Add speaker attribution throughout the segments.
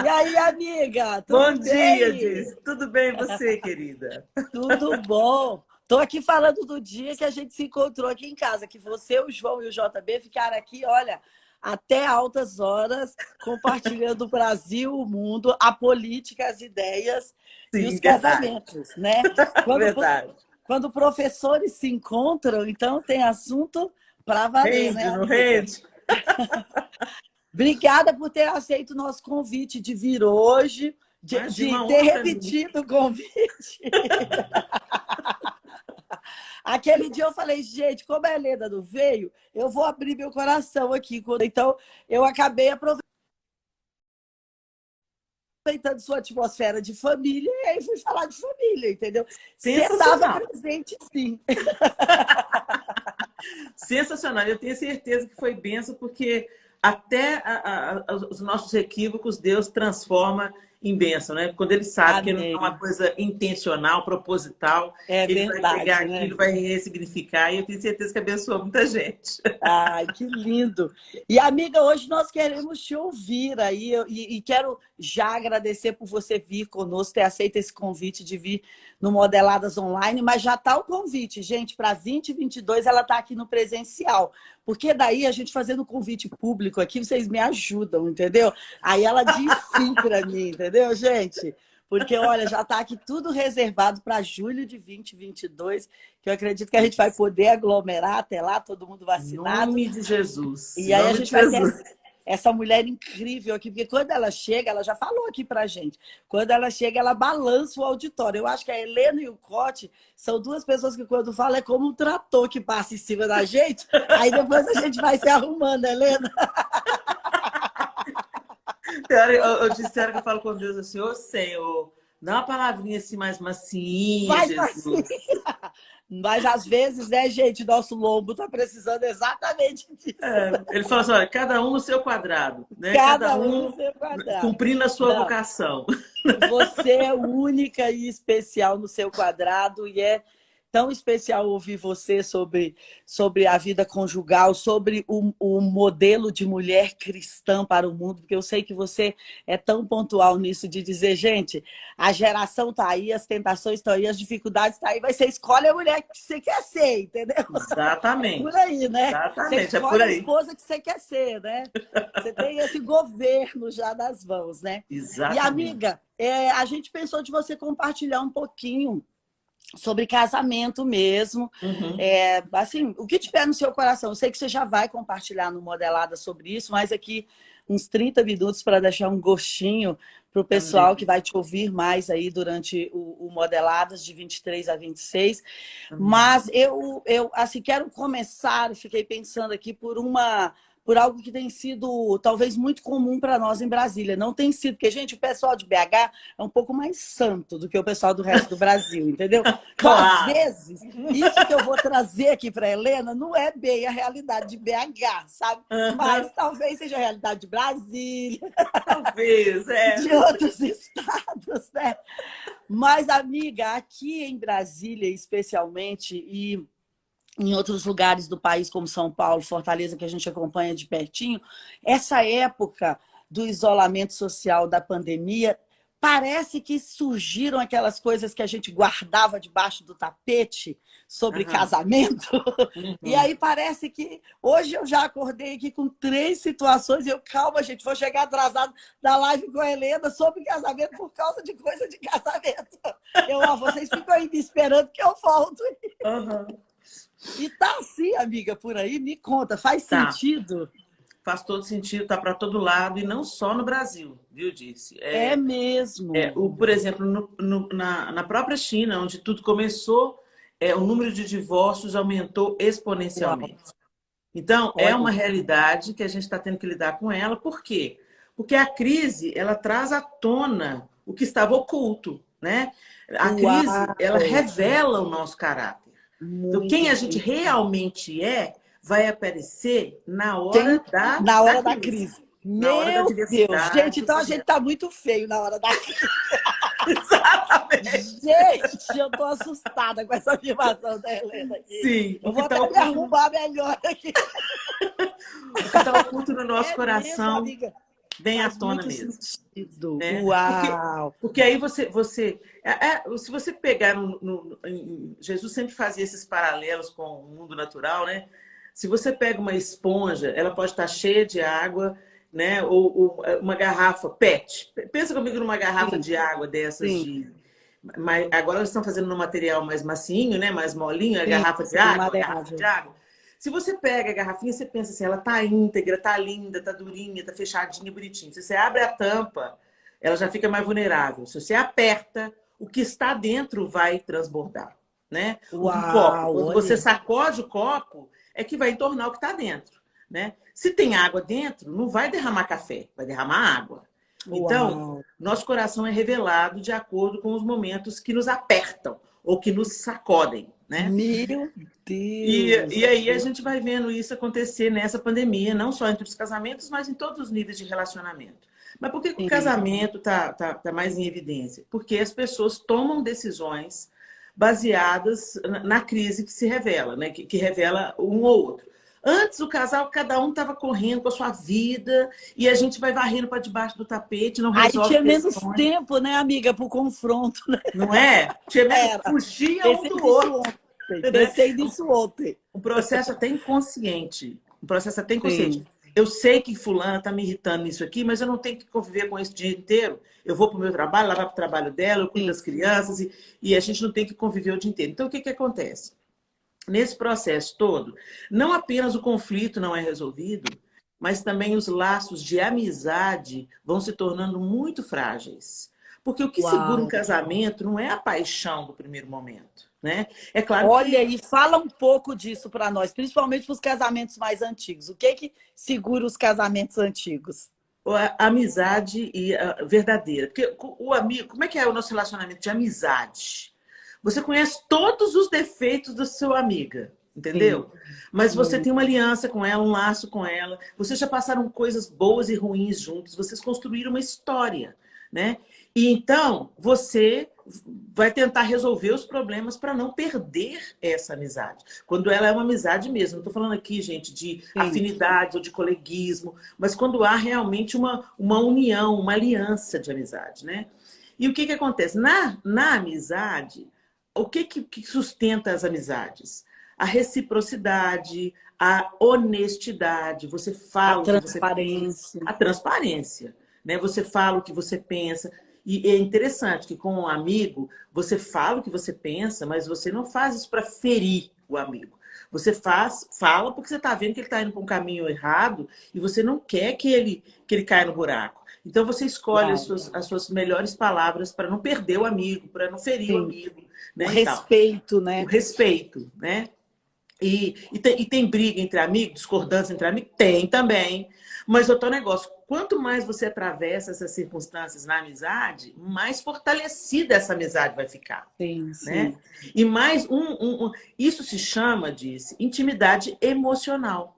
Speaker 1: E aí, amiga,
Speaker 2: Bom
Speaker 1: tudo
Speaker 2: dia,
Speaker 1: bem?
Speaker 2: Diz. Tudo bem e você, querida?
Speaker 1: Tudo bom? Tô aqui falando do dia que a gente se encontrou aqui em casa, que você, o João e o JB ficaram aqui, olha, até altas horas, compartilhando o Brasil, o mundo, a política, as ideias e
Speaker 2: Sim,
Speaker 1: os
Speaker 2: verdade.
Speaker 1: casamentos, né? Quando,
Speaker 2: Verdade.
Speaker 1: quando professores se encontram, então tem assunto para valer, né,
Speaker 2: Rende, não
Speaker 1: amiga?
Speaker 2: rende?
Speaker 1: Obrigada por ter aceito o nosso convite de vir hoje,
Speaker 2: Imagina,
Speaker 1: de
Speaker 2: uma
Speaker 1: ter
Speaker 2: honra para mim.
Speaker 1: repetido o convite. Aquele dia eu falei, gente, como a Helena não veio, eu vou abrir meu coração aqui. Então, eu acabei aproveitando sua atmosfera de família e aí fui falar de família, entendeu? Você estava
Speaker 2: Sensacional.
Speaker 1: presente, sim.
Speaker 2: Sensacional. Eu tenho certeza que foi bênção, porque até os nossos equívocos Deus transforma em bênção, né? Quando ele sabe que não é uma
Speaker 1: Amém.
Speaker 2: coisa intencional, proposital,
Speaker 1: É
Speaker 2: ele vai pegar
Speaker 1: verdade, né?
Speaker 2: aquilo, vai ressignificar, e eu tenho certeza que abençoou muita gente.
Speaker 1: Ai, que lindo. E, amiga, hoje nós queremos te ouvir aí e quero já agradecer por você vir conosco, ter aceito esse convite de vir no Modeladas Online, mas já está o convite, gente, para 2022 ela está aqui no presencial, porque daí a gente fazendo convite público aqui, vocês me ajudam, entendeu? Aí ela diz sim para mim, entendeu, gente? Porque, olha, já está aqui tudo reservado para julho de 2022, que eu acredito que a gente vai poder aglomerar até lá, todo mundo
Speaker 2: Em
Speaker 1: vacinado.
Speaker 2: nome de Jesus.
Speaker 1: E
Speaker 2: Em
Speaker 1: aí a
Speaker 2: nome de
Speaker 1: gente vai ter
Speaker 2: Jesus.
Speaker 1: essa mulher incrível aqui, porque quando ela chega, ela já falou aqui pra gente, quando ela chega, ela balança o auditório. Eu acho que a Helena e o Cote são duas pessoas que, quando fala, é como um trator que passa em cima da gente, aí depois a gente vai se arrumando, Helena.
Speaker 2: Eu disse que eu falo com Deus assim, ô Senhor, dá uma palavrinha assim mais macinha,
Speaker 1: Mas assim,
Speaker 2: Jesus.
Speaker 1: mas às vezes, né, gente, nosso lombo tá precisando exatamente disso.
Speaker 2: Ele falou assim, olha, cada um no seu quadrado, né? Cada
Speaker 1: Cada um no
Speaker 2: um
Speaker 1: seu quadrado.
Speaker 2: cumprindo a sua
Speaker 1: Não,
Speaker 2: vocação.
Speaker 1: você é única e especial no seu quadrado e é tão especial ouvir você sobre a vida conjugal, sobre o modelo de mulher cristã para o mundo, porque eu sei que você é tão pontual nisso de dizer, gente, a geração está aí, as tentações estão aí, as dificuldades estão aí, mas você escolhe a mulher que você quer ser, entendeu? É por
Speaker 2: Exatamente.
Speaker 1: aí, né? Você
Speaker 2: Exatamente, é por
Speaker 1: escolhe a
Speaker 2: aí.
Speaker 1: esposa que você quer ser, né? Você tem esse governo já nas mãos, né? E,
Speaker 2: Exatamente.
Speaker 1: amiga, a gente pensou de você compartilhar um pouquinho sobre casamento mesmo.
Speaker 2: Uhum.
Speaker 1: Assim, o que tiver no seu coração. Eu sei que você já vai compartilhar no Modelada sobre isso, mas aqui uns 30 minutos para deixar um gostinho para o pessoal que
Speaker 2: Amém.
Speaker 1: vai te ouvir mais aí durante o Modeladas de 23 a 26.
Speaker 2: Amém.
Speaker 1: Mas eu assim, quero começar, fiquei pensando aqui por algo que tem sido talvez muito comum para nós em Brasília. Não tem sido, porque, gente, o pessoal de BH é um pouco mais santo do que o pessoal do resto do Brasil, entendeu? Então, às
Speaker 2: Claro.
Speaker 1: vezes, isso que eu vou trazer aqui para a Helena não é bem a realidade de BH, sabe?
Speaker 2: Uhum.
Speaker 1: Mas talvez seja a realidade de Brasília,
Speaker 2: Talvez, é.
Speaker 1: de outros estados, né? Mas, amiga, aqui em Brasília, especialmente, e em outros lugares do país, como São Paulo, Fortaleza, que a gente acompanha de pertinho, essa época do isolamento social da pandemia, parece que surgiram aquelas coisas que a gente guardava debaixo do tapete sobre
Speaker 2: Uhum.
Speaker 1: casamento. E
Speaker 2: Uhum.
Speaker 1: aí parece que hoje eu já acordei aqui com 3 situações e eu, calma, gente, vou chegar atrasado da live com a Helena sobre casamento por causa de coisa de casamento. Vocês ficam aí me esperando que eu volto.
Speaker 2: Uhum.
Speaker 1: E tá assim, amiga, por aí? Me conta, faz
Speaker 2: Tá.
Speaker 1: sentido?
Speaker 2: Faz todo sentido, tá para todo lado, e não só no Brasil, viu, Disse?
Speaker 1: É mesmo.
Speaker 2: Por exemplo, na própria China, onde tudo começou, o número de divórcios aumentou
Speaker 1: Uau,
Speaker 2: exponencialmente. Então, é
Speaker 1: olha.
Speaker 2: uma realidade que a gente está tendo que lidar com ela. Por quê? Porque a crise, ela traz à tona o que estava oculto, né? A crise, ela
Speaker 1: Uau,
Speaker 2: revela o nosso caráter. Então,
Speaker 1: muito
Speaker 2: quem a gente
Speaker 1: bem.
Speaker 2: realmente vai aparecer na
Speaker 1: Tem
Speaker 2: hora da,
Speaker 1: na
Speaker 2: da
Speaker 1: hora da
Speaker 2: crise,
Speaker 1: crise.
Speaker 2: na hora da
Speaker 1: Meu Deus, gente,
Speaker 2: diversidade,
Speaker 1: então a gente
Speaker 2: momento.
Speaker 1: tá muito feio na hora da crise.
Speaker 2: Exatamente.
Speaker 1: Gente, eu tô assustada com essa afirmação da Helena aqui.
Speaker 2: Sim,
Speaker 1: Eu
Speaker 2: o que
Speaker 1: vou
Speaker 2: está
Speaker 1: até me
Speaker 2: oculto,
Speaker 1: arrumar melhor aqui.
Speaker 2: o que tá oculto no nosso
Speaker 1: É mesmo,
Speaker 2: coração
Speaker 1: amiga.
Speaker 2: vem à
Speaker 1: Faz
Speaker 2: tona
Speaker 1: muito
Speaker 2: mesmo.
Speaker 1: sentido.
Speaker 2: Né?
Speaker 1: Uau!
Speaker 2: Porque aí se você pegar Jesus sempre fazia esses paralelos com o mundo natural, né? Se você pega uma esponja, ela pode estar cheia de água, né? Ou uma garrafa PET. Pensa comigo numa garrafa
Speaker 1: Sim,
Speaker 2: de água dessas
Speaker 1: sim,
Speaker 2: de. Mas agora eles estão fazendo no material mais macinho, né? Mais molinho, a
Speaker 1: sim,
Speaker 2: garrafa de
Speaker 1: sim,
Speaker 2: água, a garrafa de
Speaker 1: maleável.
Speaker 2: água. Se você pega a garrafinha, você pensa assim, ela tá íntegra, tá linda, tá durinha, tá fechadinha, bonitinha. Se você abre a tampa, ela já fica mais vulnerável. Se você aperta, o que está dentro vai transbordar, né? Um copo,
Speaker 1: Uau,
Speaker 2: quando você
Speaker 1: olha.
Speaker 2: sacode o copo, é que vai entornar o que está dentro, né? Se tem água dentro, não vai derramar café, vai derramar água. Então,
Speaker 1: Uau.
Speaker 2: nosso coração é revelado de acordo com os momentos que nos apertam ou que nos sacodem, né?
Speaker 1: Meu
Speaker 2: E
Speaker 1: Deus.
Speaker 2: aí a gente vai vendo isso acontecer nessa pandemia, não só entre os casamentos, mas em todos os níveis de relacionamento. Mas por que que o
Speaker 1: Sim.
Speaker 2: casamento tá mais em evidência? Porque as pessoas tomam decisões baseadas na crise que se revela, né? Que revela um ou outro. Antes, o casal, cada um estava correndo com a sua vida e a gente vai varrendo para debaixo do tapete, não
Speaker 1: Aí
Speaker 2: resolve
Speaker 1: tinha menos
Speaker 2: questões,
Speaker 1: tempo, né, amiga, para o confronto, né?
Speaker 2: não é? Tinha medo,
Speaker 1: Era.
Speaker 2: fugia um
Speaker 1: Pensei
Speaker 2: do
Speaker 1: nisso
Speaker 2: outro,
Speaker 1: ontem.
Speaker 2: né?
Speaker 1: Pensei nisso ontem.
Speaker 2: Um processo até inconsciente. Um processo até inconsciente.
Speaker 1: Sim,
Speaker 2: Eu sei que fulana está me irritando nisso aqui, mas eu não tenho que conviver com isso o dia inteiro. Eu vou para o meu trabalho, ela vai para o trabalho dela, eu cuido
Speaker 1: sim.
Speaker 2: das crianças e a gente não tem que conviver o dia inteiro. Então, o que, que acontece? Nesse processo todo, não apenas o conflito não é resolvido, mas também os laços de amizade vão se tornando muito frágeis. Porque o que segura um
Speaker 1: Uau.
Speaker 2: casamento não é a paixão do primeiro momento, né? É claro
Speaker 1: Olha,
Speaker 2: que
Speaker 1: e fala um pouco disso para nós, principalmente para os casamentos mais antigos. O que que segura os casamentos antigos?
Speaker 2: a amizade e a verdadeira. Porque o amigo, como é que é o nosso relacionamento de amizade? Você conhece todos os defeitos da sua amiga,
Speaker 1: Sim,
Speaker 2: entendeu? Mas você
Speaker 1: sim.
Speaker 2: tem uma aliança com ela, um laço com ela. Vocês já passaram coisas boas e ruins juntos. Vocês construíram uma história, né? E então você vai tentar resolver os problemas para não perder essa amizade. Quando ela é uma amizade mesmo. Não estou falando aqui, gente, de
Speaker 1: Sim.
Speaker 2: afinidades ou de coleguismo, mas quando há realmente uma união, uma aliança de amizade, né? E o que, que acontece? Na amizade, o que sustenta as amizades? A reciprocidade, a honestidade. Você
Speaker 1: A
Speaker 2: fala o que você pensa,
Speaker 1: transparência.
Speaker 2: a transparência, né? Você fala o que você pensa. E é interessante que com um amigo, você fala o que você pensa, mas você não faz isso para ferir o amigo. Você fala porque você está vendo que ele está indo para um caminho errado e você não quer que ele caia no buraco. Então você escolhe
Speaker 1: Uau.
Speaker 2: as suas melhores palavras para não perder o amigo, para não ferir o
Speaker 1: Sim.
Speaker 2: amigo,
Speaker 1: O
Speaker 2: né, e tal.
Speaker 1: respeito,
Speaker 2: O
Speaker 1: né?
Speaker 2: respeito, né? E tem briga entre amigos, discordância entre amigos? Tem também. Mas outro negócio, quanto mais você atravessa essas circunstâncias na amizade, mais fortalecida essa amizade vai ficar,
Speaker 1: Sim,
Speaker 2: né?
Speaker 1: sim.
Speaker 2: E mais isso se chama, disse, intimidade emocional.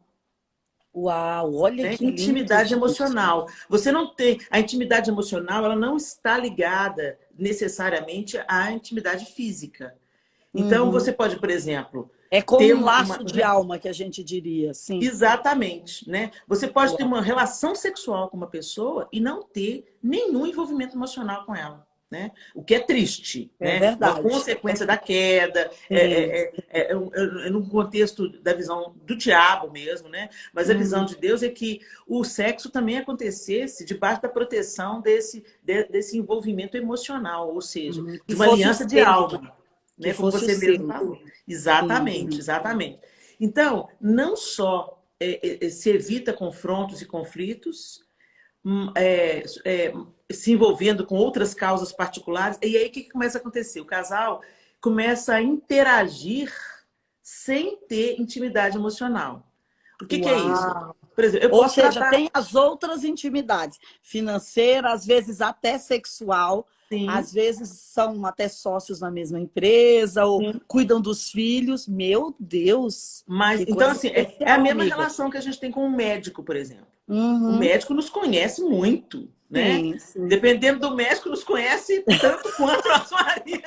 Speaker 1: Uau, olha
Speaker 2: Né?
Speaker 1: que lindo,
Speaker 2: Intimidade
Speaker 1: gente.
Speaker 2: emocional. Você não tem a intimidade emocional, ela não está ligada necessariamente à intimidade física. Então
Speaker 1: Uhum.
Speaker 2: você pode, por exemplo,
Speaker 1: É como
Speaker 2: ter
Speaker 1: um laço de alma que a gente diria, sim.
Speaker 2: exatamente, né? Você pode ter
Speaker 1: Uau.
Speaker 2: uma relação sexual com uma pessoa e não ter nenhum envolvimento emocional com ela, né? O que é triste,
Speaker 1: É
Speaker 2: né? Uma
Speaker 1: verdade.
Speaker 2: consequência da queda,
Speaker 1: Sim.
Speaker 2: no contexto da visão do diabo mesmo, né? Mas a visão
Speaker 1: Uhum.
Speaker 2: de Deus é que o sexo também acontecesse debaixo da proteção desse envolvimento emocional, ou seja,
Speaker 1: Uhum. Que
Speaker 2: de uma
Speaker 1: fosse o
Speaker 2: aliança de
Speaker 1: selo,
Speaker 2: alma,
Speaker 1: que
Speaker 2: né? Como
Speaker 1: fosse o
Speaker 2: você mesmo
Speaker 1: selo.
Speaker 2: falou.
Speaker 1: Sim,
Speaker 2: Exatamente,
Speaker 1: sim.
Speaker 2: exatamente. Então, não só se evita confrontos e conflitos, se envolvendo com outras causas particulares, e aí o que começa a acontecer? O casal começa a interagir sem ter intimidade emocional. O que é isso?
Speaker 1: Uau.
Speaker 2: Por exemplo, eu
Speaker 1: Ou
Speaker 2: posso
Speaker 1: seja,
Speaker 2: tratar.
Speaker 1: tem as outras intimidades, financeira, às vezes até sexual,
Speaker 2: Sim,
Speaker 1: às vezes são até sócios na mesma empresa, ou
Speaker 2: sim.
Speaker 1: cuidam dos filhos. Meu Deus,
Speaker 2: Mas,
Speaker 1: que
Speaker 2: então,
Speaker 1: coisa
Speaker 2: assim, é a
Speaker 1: especial,
Speaker 2: mesma
Speaker 1: amiga.
Speaker 2: relação que a gente tem com um médico, por exemplo. O
Speaker 1: Uhum.
Speaker 2: médico nos conhece muito, né?
Speaker 1: Sim, sim.
Speaker 2: Dependendo do médico, nos conhece tanto quanto nosso marido.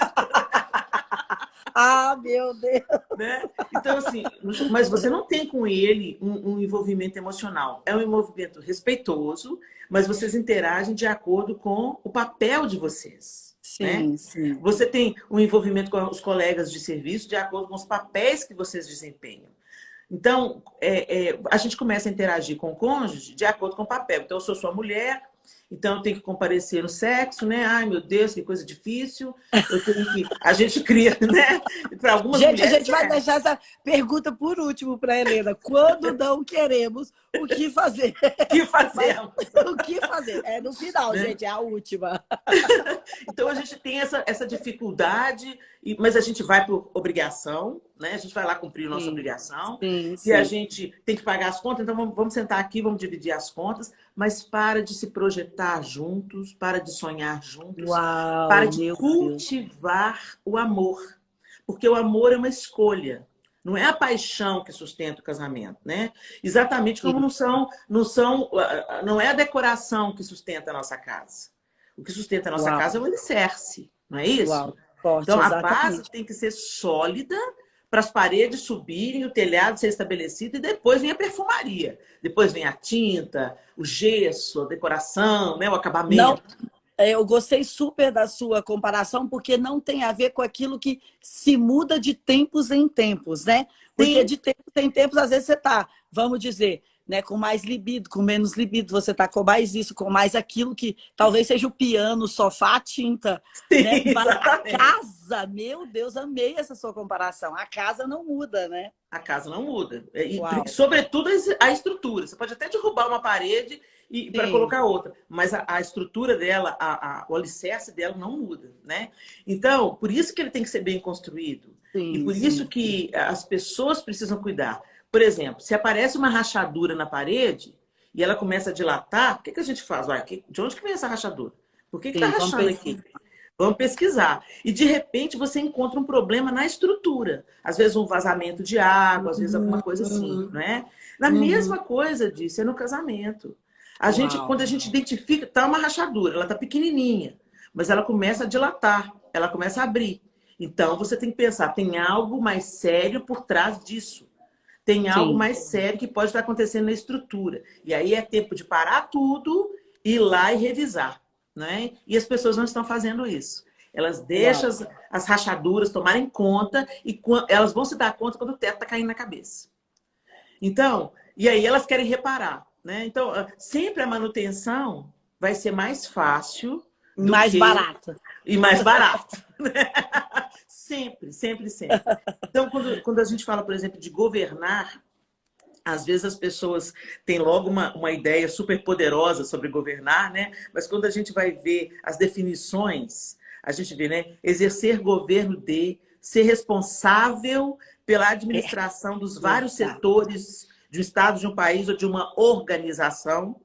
Speaker 1: Ah, meu Deus!
Speaker 2: Né? Então, assim, mas você não tem com ele um envolvimento emocional. É um envolvimento respeitoso, mas vocês interagem de acordo com o papel de vocês. Né?
Speaker 1: Sim, sim.
Speaker 2: Você tem um envolvimento com os colegas de serviço de acordo com os papéis que vocês desempenham. Então, a gente começa a interagir com o cônjuge de acordo com o papel. Então, eu sou sua mulher, então eu tenho que comparecer no sexo, né? Ai, meu Deus, que coisa difícil. Eu tenho que... A gente cria, né? Para algumas
Speaker 1: Gente,
Speaker 2: mulheres...
Speaker 1: a gente vai deixar essa pergunta por último para a Helena. Quando não queremos, o que fazer?
Speaker 2: O que fazemos?
Speaker 1: O que fazer? É no final,
Speaker 2: Né?
Speaker 1: gente, é a última.
Speaker 2: Então, a gente tem essa dificuldade, mas a gente vai por obrigação, né? A gente vai lá cumprir a nossa obrigação.
Speaker 1: Sim,
Speaker 2: Se a
Speaker 1: sim.
Speaker 2: gente tem que pagar as contas, então vamos sentar aqui, vamos dividir as contas, mas para de se projetar juntos, para de sonhar juntos,
Speaker 1: Uau,
Speaker 2: para de
Speaker 1: meu Deus.
Speaker 2: cultivar o amor. Porque o amor é uma escolha. Não é a paixão que sustenta o casamento, né? Exatamente como não é a decoração que sustenta a nossa casa. O que sustenta a nossa
Speaker 1: Uau.
Speaker 2: casa é o alicerce, não é isso?
Speaker 1: Uau, forte,
Speaker 2: Então, a
Speaker 1: exatamente.
Speaker 2: base tem que ser sólida para as paredes subirem, o telhado ser estabelecido e depois vem a perfumaria. Depois vem a tinta, o gesso, a decoração, né? O acabamento.
Speaker 1: Não, eu gostei super da sua comparação, porque não tem a ver com aquilo que se muda de tempos em tempos, né? Porque
Speaker 2: Sim.
Speaker 1: de tempos em tempos, às vezes você está, vamos dizer, né, com mais libido, com menos libido, você está com mais isso, com mais aquilo, que talvez seja o piano, o sofá, a tinta.
Speaker 2: Sim,
Speaker 1: Né? Mas a
Speaker 2: exatamente.
Speaker 1: casa, meu Deus, amei essa sua comparação. A casa não muda, né?
Speaker 2: A casa não muda. E,
Speaker 1: Uau.
Speaker 2: sobretudo, a estrutura. Você pode até derrubar uma parede para colocar outra, mas a estrutura dela, o alicerce dela não muda, né? Então, por isso que ele tem que ser bem construído.
Speaker 1: Sim,
Speaker 2: E por
Speaker 1: sim.
Speaker 2: isso que as pessoas precisam cuidar. Por exemplo, se aparece uma rachadura na parede e ela começa a dilatar, o que a gente faz? De onde que vem essa rachadura? Por que está rachando aqui? Vamos pesquisar. E, de repente, você encontra um problema na estrutura. Às vezes, um vazamento de água, às vezes, alguma coisa assim, não é? Na mesma coisa disso é no casamento. Quando a gente identifica, está uma rachadura, ela está pequenininha, mas ela começa a dilatar, ela começa a abrir. Então, você tem que pensar, tem algo mais sério por trás disso. Tem algo mais sério que pode estar acontecendo na estrutura. E aí é tempo de parar tudo, ir lá e revisar. Né? E as pessoas não estão fazendo isso. Elas deixam as rachaduras tomarem conta e elas vão se dar conta quando o teto está caindo na cabeça. Então, e aí elas querem reparar. Né? Então, sempre a manutenção vai ser mais fácil.
Speaker 1: Mais barata.
Speaker 2: E mais barata. Sempre, sempre, sempre. Então, quando a gente fala, por exemplo, de governar, às vezes as pessoas têm logo uma ideia super poderosa sobre governar, né? Mas quando a gente vai ver as definições, a gente vê, né? Exercer governo ser responsável pela administração dos vários setores de um estado, de um país ou de uma organização,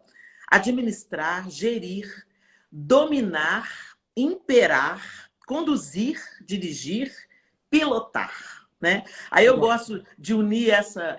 Speaker 2: administrar, gerir, dominar, imperar, conduzir, dirigir, pilotar. Né? Aí eu gosto de unir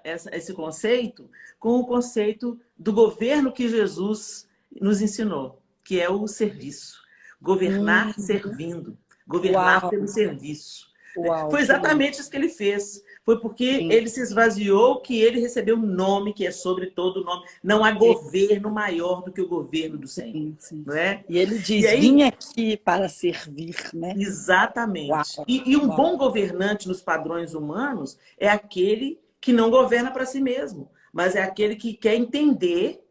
Speaker 2: esse conceito com o conceito do governo que Jesus nos ensinou, que é o serviço. Governar servindo, governar pelo serviço.
Speaker 1: Uau,
Speaker 2: foi exatamente isso que ele fez. Foi porque ele se esvaziou que ele recebeu um nome que é sobre todo nome. Não há governo maior do que o governo do Senhor. Não é?
Speaker 1: E ele diz, vim aqui para servir. Né?
Speaker 2: Exatamente. E um bom governante nos padrões humanos é aquele que não governa para si mesmo, mas é aquele que quer entender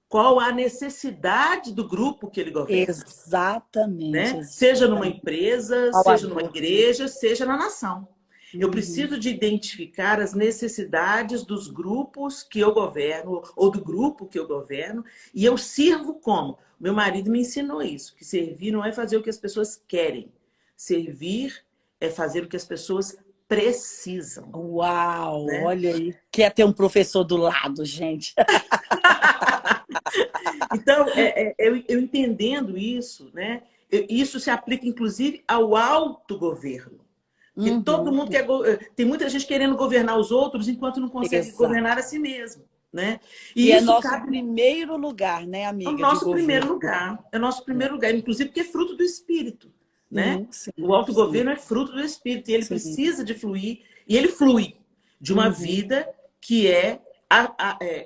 Speaker 2: qual a necessidade do grupo que ele governa.
Speaker 1: Exatamente.
Speaker 2: Né?
Speaker 1: Exatamente.
Speaker 2: Seja numa empresa, seja numa igreja, seja na nação. Eu preciso de identificar as necessidades dos grupos que eu governo, ou do grupo que eu governo, e eu sirvo como? Meu marido me ensinou isso, que servir não é fazer o que as pessoas querem. Servir é fazer o que as pessoas precisam.
Speaker 1: Uau,
Speaker 2: né?
Speaker 1: Olha aí. Quer ter um professor do lado, gente.
Speaker 2: Então, eu entendendo isso, né? Isso se aplica, inclusive, ao autogoverno. Porque todo mundo tem muita gente querendo governar os outros enquanto não consegue governar a si mesmo. Né?
Speaker 1: E isso é nosso primeiro lugar, né, amiga?
Speaker 2: É o nosso primeiro lugar. É o nosso primeiro lugar, inclusive porque é fruto do Espírito. né?
Speaker 1: Sim,
Speaker 2: O autogoverno é fruto do Espírito e ele precisa de fluir, e ele flui de uma vida que é,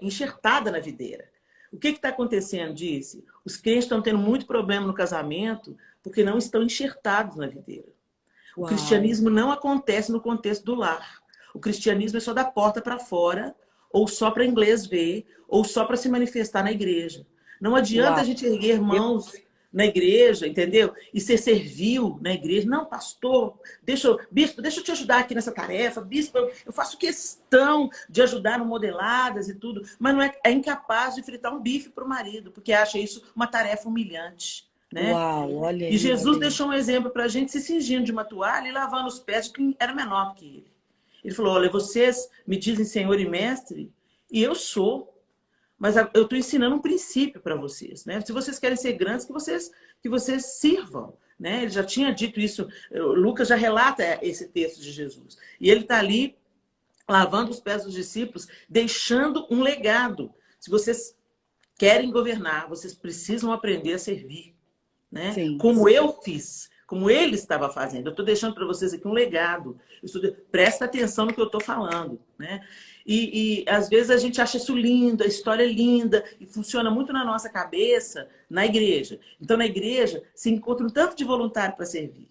Speaker 2: enxertada na videira. O que está acontecendo, disse? Os crentes estão tendo muito problema no casamento porque não estão enxertados na videira. O cristianismo não acontece no contexto do lar. O cristianismo é só da porta para fora, ou só para inglês ver, ou só para se manifestar na igreja. Não adianta a gente erguer mãos na igreja, entendeu? E ser servil na igreja. Não, pastor, bispo, deixa eu te ajudar aqui nessa tarefa. Bispo, eu faço questão de ajudar no modeladas e tudo, mas não é incapaz de fritar um bife para o marido, porque acha isso uma tarefa humilhante. Né?
Speaker 1: Olha aí,
Speaker 2: e Jesus deixou um exemplo para a gente se cingindo de uma toalha e lavando os pés de quem era menor que ele. Ele falou, olha, vocês me dizem Senhor e Mestre, e eu sou. Mas eu estou ensinando um princípio para vocês. Né? Se vocês querem ser grandes, que vocês sirvam. Né? Ele já tinha dito isso, Lucas já relata esse texto de Jesus. E ele está ali lavando os pés dos discípulos, deixando um legado. Se vocês querem governar, vocês precisam aprender a servir. Né? Como eu fiz, como ele estava fazendo. Eu estou deixando para vocês aqui um legado. Presta atenção no que eu estou falando. Né? E às vezes a gente acha isso lindo, a história é linda, e funciona muito na nossa cabeça, na igreja. Então, na igreja, se encontra um tanto de voluntário para servir.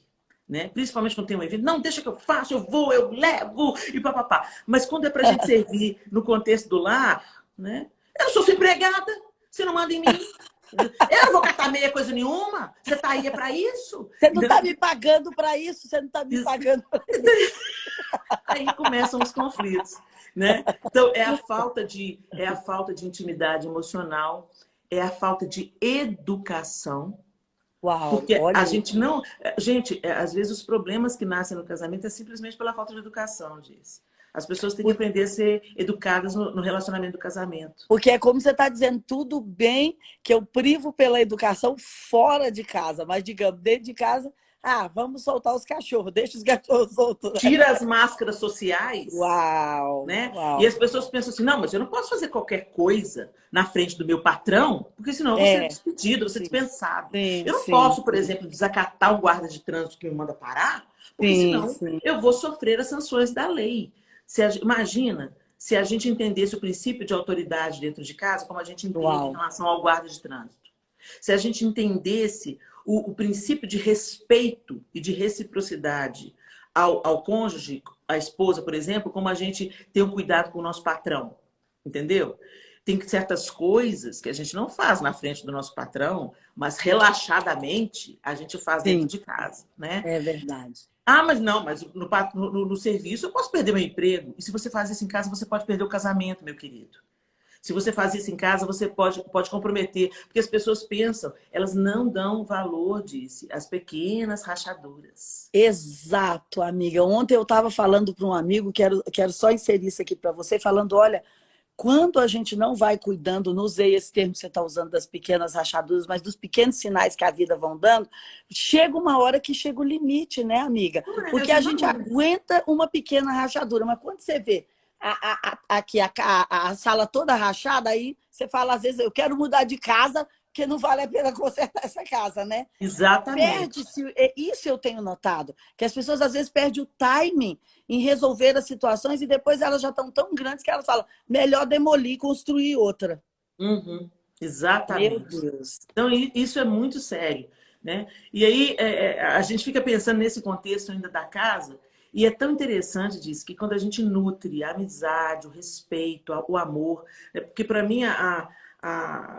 Speaker 2: Né? Principalmente quando tem um evento. Não, deixa que eu faço, eu vou, eu levo, e papapá. Mas quando é para a gente servir no contexto do lar, né? Eu sou sua empregada, você não manda em mim. Eu não vou catar meia coisa nenhuma. Você tá aí para isso?
Speaker 1: Você não está me pagando para isso, você não está me pagando para isso.
Speaker 2: Aí começam os conflitos, né? Então, é a falta de intimidade emocional, é a falta de educação. Porque a gente não... Gente, às vezes os problemas que nascem no casamento é simplesmente pela falta de educação, diz. As pessoas têm que aprender a ser educadas no relacionamento do casamento.
Speaker 1: Porque é como você está dizendo, tudo bem que eu privo pela educação fora de casa, mas, digamos, dentro de casa, vamos soltar os cachorros, deixa os cachorros soltos. Né?
Speaker 2: Tira as máscaras sociais.
Speaker 1: Uau,
Speaker 2: né?
Speaker 1: Uau!
Speaker 2: E as pessoas pensam assim, não, mas eu não posso fazer qualquer coisa na frente do meu patrão, porque senão eu vou ser despedido, vou ser dispensado. Eu não posso, por exemplo, desacatar um guarda de trânsito que me manda parar, porque senão eu vou sofrer as sanções da lei. Imagina se a gente entendesse o princípio de autoridade dentro de casa, como a gente entende em relação ao guarda de trânsito. Se a gente entendesse o princípio de respeito e de reciprocidade ao cônjuge, à esposa, por exemplo, como a gente tem um cuidado com o nosso patrão. Entendeu? Tem certas coisas que a gente não faz na frente do nosso patrão, mas relaxadamente a gente faz dentro de casa. Né?
Speaker 1: É verdade.
Speaker 2: Mas não, mas no serviço eu posso perder meu emprego. E se você faz isso em casa, você pode perder o casamento, meu querido. Se você faz isso em casa, você pode comprometer. Porque as pessoas pensam, elas não dão valor, disse, às pequenas rachaduras.
Speaker 1: Exato, amiga. Ontem eu estava falando para um amigo, quero só inserir isso aqui para você, falando, olha, quando a gente não vai cuidando, não usei esse termo que você está usando das pequenas rachaduras, mas dos pequenos sinais que a vida vão dando, chega uma hora que chega o limite, né, amiga? Porque a gente aguenta uma pequena rachadura, mas quando você vê aqui a sala toda rachada, aí você fala, às vezes, eu quero mudar de casa, porque não vale a pena consertar essa casa, né?
Speaker 2: Exatamente.
Speaker 1: Isso eu tenho notado, que as pessoas às vezes perdem o timing em resolver as situações e depois elas já estão tão grandes que elas falam, melhor demolir e construir outra.
Speaker 2: Exatamente.
Speaker 1: Meu Deus.
Speaker 2: Então, isso é muito sério. Né? E aí, a gente fica pensando nesse contexto ainda da casa, e é tão interessante disso, que quando a gente nutre a amizade, o respeito, o amor, né? Porque para mim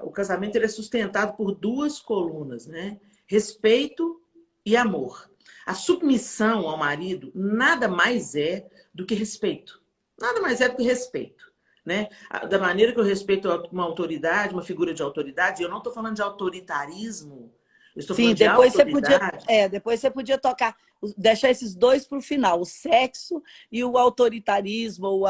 Speaker 2: o casamento ele é sustentado por duas colunas, né? Respeito e amor. A submissão ao marido nada mais é do que respeito. Nada mais é do que respeito. Né? Da maneira que eu respeito uma autoridade, uma figura de autoridade, eu não estou falando de autoritarismo, eu estou falando de autoridade.
Speaker 1: Depois você podia tocar, deixar esses dois para o final, o sexo e o autoritarismo,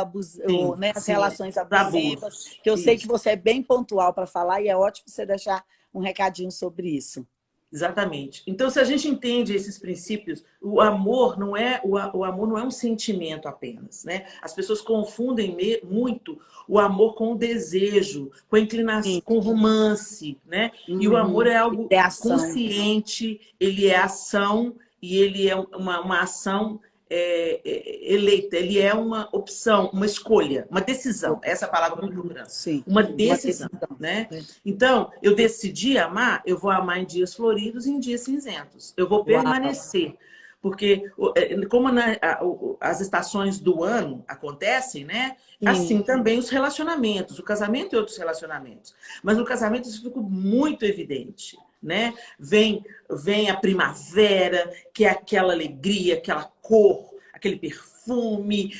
Speaker 1: né, as relações abusivas, que eu sei que você é bem pontual para falar e é ótimo você deixar um recadinho sobre isso.
Speaker 2: Exatamente. Então, se a gente entende esses princípios, o amor não é um sentimento apenas, né? As pessoas confundem muito o amor com o desejo, com a inclinação, com o romance, né? E o amor é algo consciente, ele é ação e ele é uma ação eleita, ele é uma opção, uma escolha, uma decisão. Essa é a palavra que eu estou procurando.
Speaker 1: Sim,
Speaker 2: Uma
Speaker 1: uma
Speaker 2: decisão,
Speaker 1: decisão.
Speaker 2: né? Então, eu decidi amar, eu vou amar em dias floridos e em dias cinzentos. Eu vou
Speaker 1: Uau.
Speaker 2: permanecer. Porque, como as estações do ano acontecem, né? Assim também os relacionamentos, o casamento e outros relacionamentos. Mas no casamento isso fica muito evidente, né? Vem a primavera, que é aquela alegria, aquela cor, aquele perfume,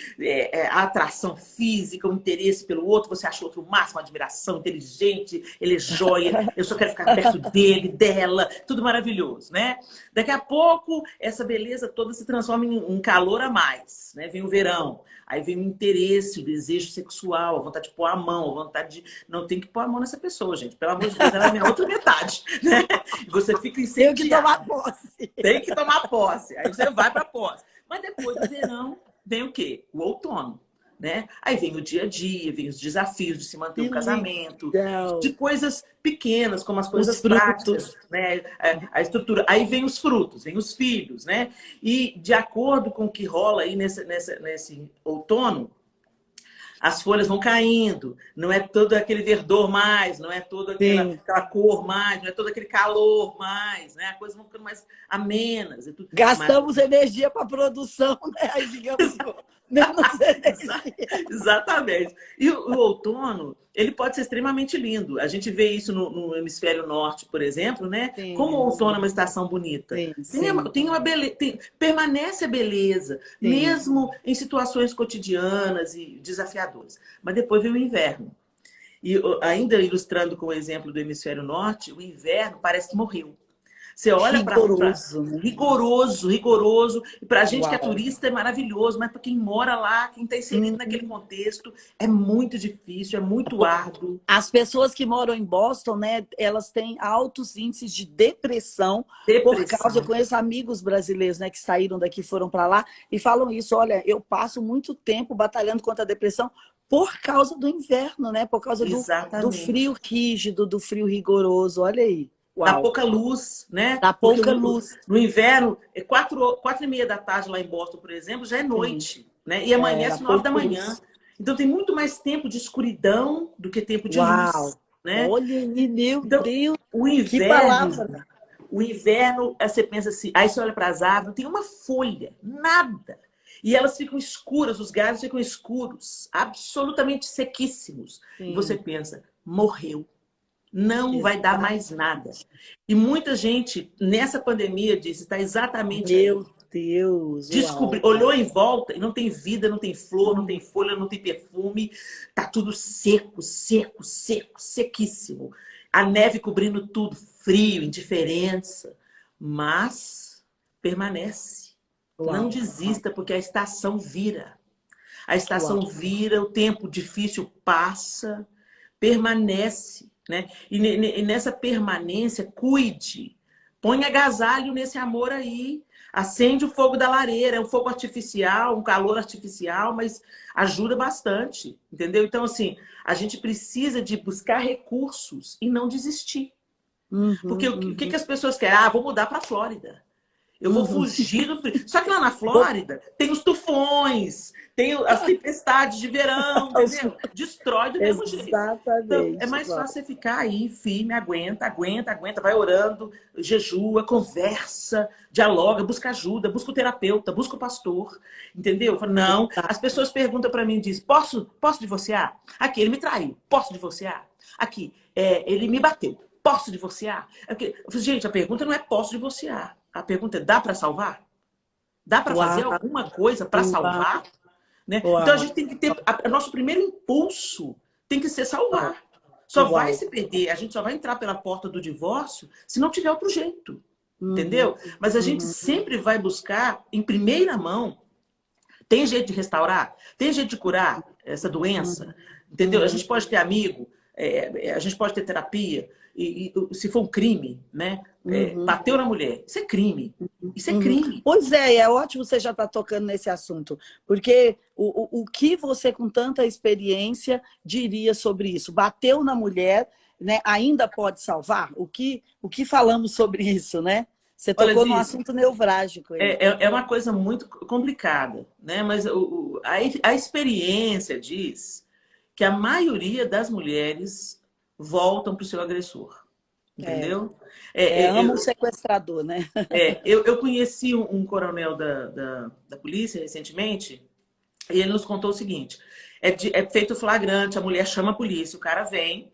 Speaker 2: a atração física, o interesse pelo outro, você acha o outro o máximo, admiração, inteligente, ele é joia, eu só quero ficar perto dele, dela, tudo maravilhoso, né? Daqui a pouco, essa beleza toda se transforma em um calor a mais, né? Vem o verão, aí vem o interesse, o desejo sexual, a vontade de pôr a mão, a vontade de... Não tem que pôr a mão nessa pessoa, gente, pelo amor de Deus, ela é a minha outra metade, né? Você fica incendiado.
Speaker 1: Tem que tomar posse.
Speaker 2: Tem que tomar posse, aí você vai para posse. Mas depois do verão, vem o quê? O outono, né? Aí vem o dia a dia, vem os desafios de se manter um casamento, de coisas pequenas, como as coisas práticas, né? A estrutura. Aí vem os frutos, vem os filhos, né? E de acordo com o que rola aí nesse outono, as folhas vão caindo, não é todo aquele verdor mais, não é toda aquela cor mais, não é todo aquele calor mais, né? As coisas vão ficando mais amenas. E tudo.
Speaker 1: Gastamos energia para a produção, né? Aí, digamos, menos energia.
Speaker 2: Exatamente. E o outono, ele pode ser extremamente lindo. A gente vê isso no hemisfério norte, por exemplo, né? Sim, como o outono é uma estação bonita. Tem uma beleza, permanece a beleza, mesmo em situações cotidianas e desafiadoras. Mas depois vem o inverno. E ainda ilustrando com o exemplo do hemisfério norte, o inverno parece que morreu. Você olha para rigoroso. E para a gente que é turista é maravilhoso, mas para quem mora lá, quem está inserido naquele contexto, é muito difícil, é muito árduo.
Speaker 1: As pessoas que moram em Boston, né, elas têm altos índices de depressão. Por causa, eu conheço amigos brasileiros, né, que saíram daqui, foram para lá e falam isso. Olha, eu passo muito tempo batalhando contra a depressão por causa do inverno, né? Por causa do frio rígido, do frio rigoroso. Olha aí.
Speaker 2: Dá pouca luz, né?
Speaker 1: Dá pouca luz.
Speaker 2: No inverno, 4h30 da tarde lá em Boston, por exemplo, já é noite, né? E amanhece 9 da manhã. Então tem muito mais tempo de escuridão do que tempo de luz, né?
Speaker 1: Olha, meu Deus,
Speaker 2: o inverno,
Speaker 1: que palavra!
Speaker 2: O inverno, você pensa assim, aí você olha para as árvores, não tem uma folha, nada. E elas ficam escuras, os galhos ficam escuros, absolutamente sequíssimos. E você pensa, morreu. Não vai dar mais nada. E muita gente, nessa pandemia, disse, está exatamente
Speaker 1: Meu Deus!
Speaker 2: Olhou em volta e não tem vida, não tem flor, não tem folha, não tem perfume. Tá tudo seco, sequíssimo. A neve cobrindo tudo, frio, indiferença. Mas permanece. Não desista, porque a estação vira. A estação vira, o tempo difícil passa, permanece. Né? E nessa permanência, cuide. Põe agasalho nesse amor aí. Acende o fogo da lareira. É um fogo artificial, um calor artificial, mas ajuda bastante. Entendeu? Então, assim, a gente precisa de buscar recursos e não desistir. Porque o que as pessoas querem? Ah, vou mudar para a Flórida. Eu vou fugir do frio. Só que lá na Flórida tem os tufões, tem as tempestades de verão, entendeu? Destrói do mesmo jeito. Então, é mais fácil você ficar aí, firme, aguenta, vai orando, jejua, conversa, dialoga, busca ajuda, busca o terapeuta, busca o pastor, entendeu? Não, as pessoas perguntam para mim, dizem, posso divorciar? Aqui, ele me traiu, posso divorciar? Aqui, ele me bateu, posso divorciar? Aqui, gente, a pergunta não é posso divorciar. A pergunta é, dá para salvar? Dá para fazer alguma coisa para salvar? Né? Então a gente tem que ter... Nosso primeiro impulso tem que ser salvar. Só vai se perder, a gente só vai entrar pela porta do divórcio se não tiver outro jeito. Entendeu? Mas a gente sempre vai buscar, em primeira mão, tem jeito de restaurar? Tem jeito de curar essa doença? Entendeu? A gente pode ter amigo, a gente pode ter terapia, e se for um crime, né? Bateu na mulher, isso é crime. Isso é crime.
Speaker 1: Pois é ótimo você já estar tocando nesse assunto, porque o que você, com tanta experiência, diria sobre isso? Bateu na mulher, né? Ainda pode salvar? O que falamos sobre isso, né? Você
Speaker 2: Olha,
Speaker 1: tocou num
Speaker 2: Diz,
Speaker 1: assunto nevrálgico aí.
Speaker 2: é uma coisa muito complicada, né? Mas a experiência diz que a maioria das mulheres voltam para o seu agressor,
Speaker 1: É,
Speaker 2: entendeu? É, é,
Speaker 1: ama o sequestrador, né?
Speaker 2: eu conheci um coronel da polícia recentemente e ele nos contou o seguinte: é feito flagrante, a mulher chama a polícia, o cara vem.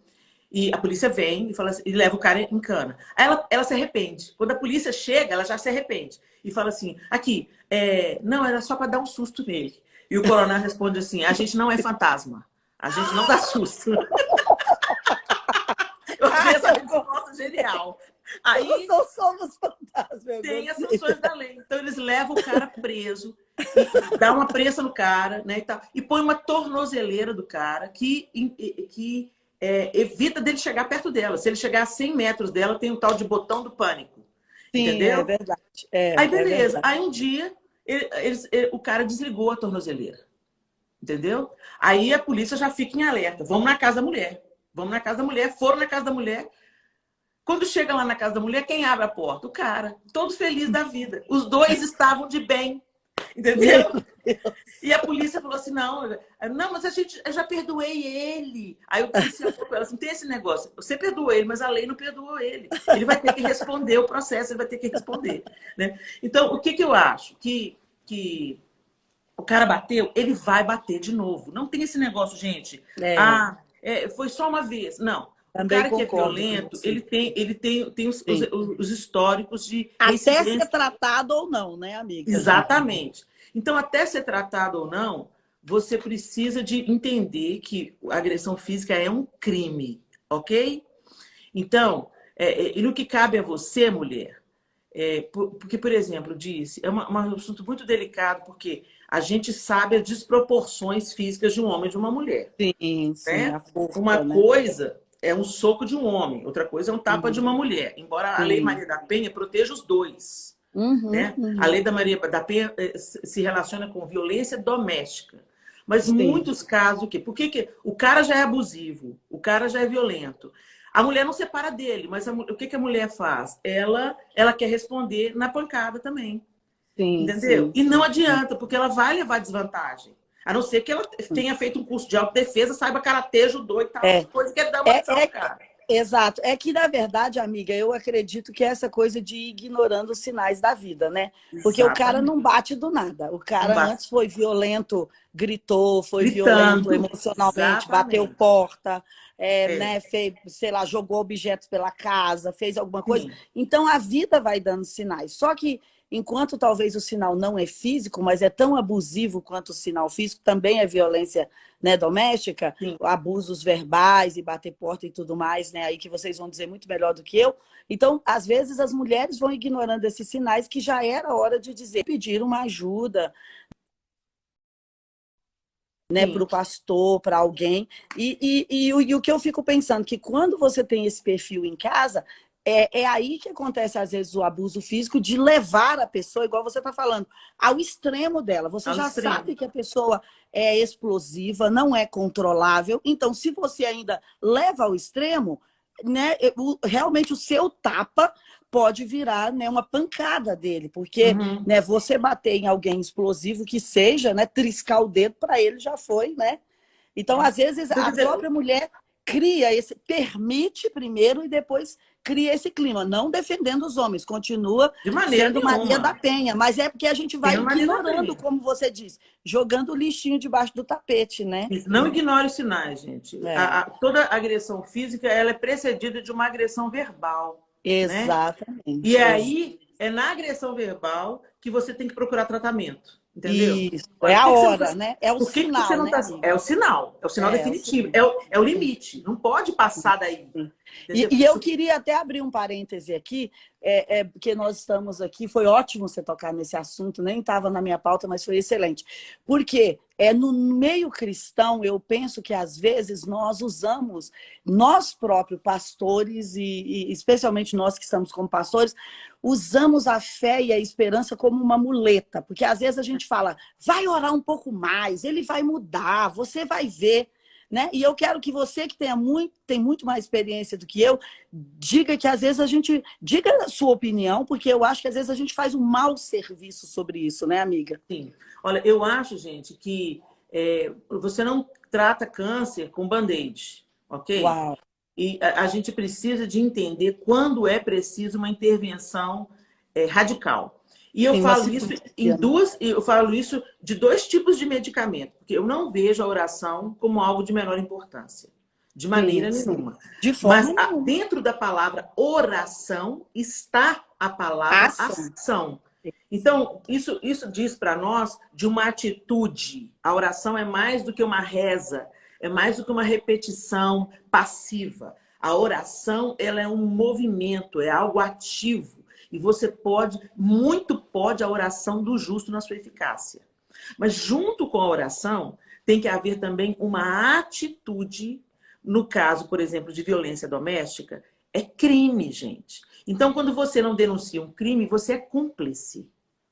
Speaker 2: E a polícia vem e, fala assim, e leva o cara em cana. Aí ela se arrepende. Quando a polícia chega, ela já se arrepende. E fala assim, aqui, não, era só para dar um susto nele. E o coronel responde assim, a gente não é fantasma. A gente não dá susto. Eu achei essa resposta genial. Aí
Speaker 1: Nós somos fantasmas.
Speaker 2: tem as sanções da lei. Então eles levam o cara preso, e dá uma prensa no cara, né, e põe uma tornozeleira do cara que evita dele chegar perto dela. Se ele chegar a 100 metros dela, tem um tal de botão do pânico.
Speaker 1: Sim, é
Speaker 2: Entendeu?
Speaker 1: verdade.
Speaker 2: Aí, beleza.
Speaker 1: Verdade.
Speaker 2: Aí, um dia, o cara desligou a tornozeleira. Entendeu? Aí, a polícia já fica em alerta. Vamos na casa da mulher. Vamos na casa da mulher. Foram na casa da mulher. Quando chega lá na casa da mulher, quem abre a porta? O cara. Todo feliz da vida. Os dois estavam de bem. Entendeu? E a polícia falou assim, não, mas eu já perdoei ele. Aí o policial falou com ela assim, tem esse negócio, você perdoou ele, mas a lei não perdoou ele. Ele vai ter que responder o processo, ele vai ter que responder. Né? Então, o que eu acho? Que o cara bateu, ele vai bater de novo. Não tem esse negócio, gente. Foi só uma vez. Não.
Speaker 1: Também
Speaker 2: O cara que é
Speaker 1: concordo
Speaker 2: violento, ele tem os históricos de
Speaker 1: até
Speaker 2: reincidência.
Speaker 1: ser tratado ou não, né, amiga?
Speaker 2: Exatamente. Então, até ser tratado ou não, você precisa de entender que a agressão física é um crime, ok? Então, e no que cabe a você, mulher, porque, por exemplo, disse, um assunto muito delicado, porque a gente sabe as desproporções físicas de um homem e de uma mulher.
Speaker 1: Sim,
Speaker 2: Né?
Speaker 1: a força,
Speaker 2: Uma
Speaker 1: né?
Speaker 2: coisa é um soco de um homem, outra coisa é um tapa de uma mulher. Embora a Lei
Speaker 1: Sim.
Speaker 2: Maria da Penha proteja os dois. Né? A Lei da Maria da Penha se relaciona com violência doméstica. Mas muitos casos, o quê? Por que o cara já é abusivo, o cara já é violento. A mulher não separa dele, mas o que a mulher faz? Ela quer responder na pancada também.
Speaker 1: Sim,
Speaker 2: entendeu?
Speaker 1: Sim,
Speaker 2: e não adianta, porque ela vai levar desvantagem. A não ser que ela tenha feito um curso de autodefesa, saiba karatê, judô e tal, coisa que é dar uma ação, cara.
Speaker 1: Exato. É que, na verdade, amiga, eu acredito que é essa coisa de ir ignorando os sinais da vida, né? Porque o cara não bate do nada. O cara antes foi violento, gritou, foi violento emocionalmente, bateu porta, né? Fez, sei lá, jogou objetos pela casa, fez alguma coisa. Então, a vida vai dando sinais. Só que, enquanto talvez o sinal não é físico, mas é tão abusivo quanto o sinal físico, também é violência, né, doméstica, abusos verbais e bater porta e tudo mais, né, aí que vocês vão dizer muito melhor do que eu. Então, às vezes, as mulheres vão ignorando esses sinais que já era hora de dizer, pedir uma ajuda, né, para o pastor, para alguém. E o que eu fico pensando, que quando você tem esse perfil em casa, é aí que acontece, às vezes, o abuso físico de levar a pessoa, igual você está falando, ao extremo dela. Você já sabe que a pessoa é explosiva, não é controlável. Então, se você ainda leva ao extremo, né, realmente o seu tapa pode virar, né, uma pancada dele. Porque né, você bater em alguém explosivo, que seja, né, triscar o dedo, para ele já foi, né? Então, às vezes, a própria mulher permite primeiro e depois cria esse clima, não defendendo os homens, continua sendo Maria da Penha, mas é porque a gente vai ignorando, como você diz, jogando o lixinho debaixo do tapete, né?
Speaker 2: Não ignore os sinais, gente. Toda agressão física, ela é precedida de uma agressão verbal.
Speaker 1: Exatamente.
Speaker 2: Né? E aí, é na agressão verbal que você tem que procurar tratamento. Entendeu?
Speaker 1: Isso. É a hora, né? É o sinal, né?
Speaker 2: É o sinal definitivo. É o limite. Não pode passar daí.
Speaker 1: E eu queria até abrir um parêntese aqui, porque nós estamos aqui, foi ótimo você tocar nesse assunto, nem estava na minha pauta, mas foi excelente. Porque no meio cristão, eu penso que às vezes nós usamos, nós próprios pastores, e especialmente nós que estamos como pastores, usamos a fé e a esperança como uma muleta. Porque às vezes a gente fala, vai orar um pouco mais, ele vai mudar, você vai ver. né? E eu quero que você, que tem muito mais experiência do que eu, diga que às vezes a gente... Diga a sua opinião, porque eu acho que às vezes a gente faz um mau serviço sobre isso, né, amiga?
Speaker 2: Sim. Olha, eu acho, gente, que você não trata câncer com band-aid, ok?
Speaker 1: Uau!
Speaker 2: E a gente precisa de entender quando é preciso uma intervenção radical. E eu
Speaker 1: Sim, uma
Speaker 2: falo isso
Speaker 1: cirurgia, né?
Speaker 2: eu falo isso de dois tipos de medicamento, porque eu não vejo a oração como algo de menor importância, de
Speaker 1: Sim,
Speaker 2: maneira
Speaker 1: sim.
Speaker 2: nenhuma.
Speaker 1: De
Speaker 2: Mas
Speaker 1: forma nenhuma.
Speaker 2: dentro da palavra oração está a palavra
Speaker 1: Ação.
Speaker 2: ação. Então, isso diz para nós de uma atitude. A oração é mais do que uma reza, é mais do que uma repetição passiva. A oração, ela é um movimento, é algo ativo. E você pode a oração do justo na sua eficácia. Mas junto com a oração, tem que haver também uma atitude. No caso, por exemplo, de violência doméstica, é crime, gente. Então, quando você não denuncia um crime, você é cúmplice,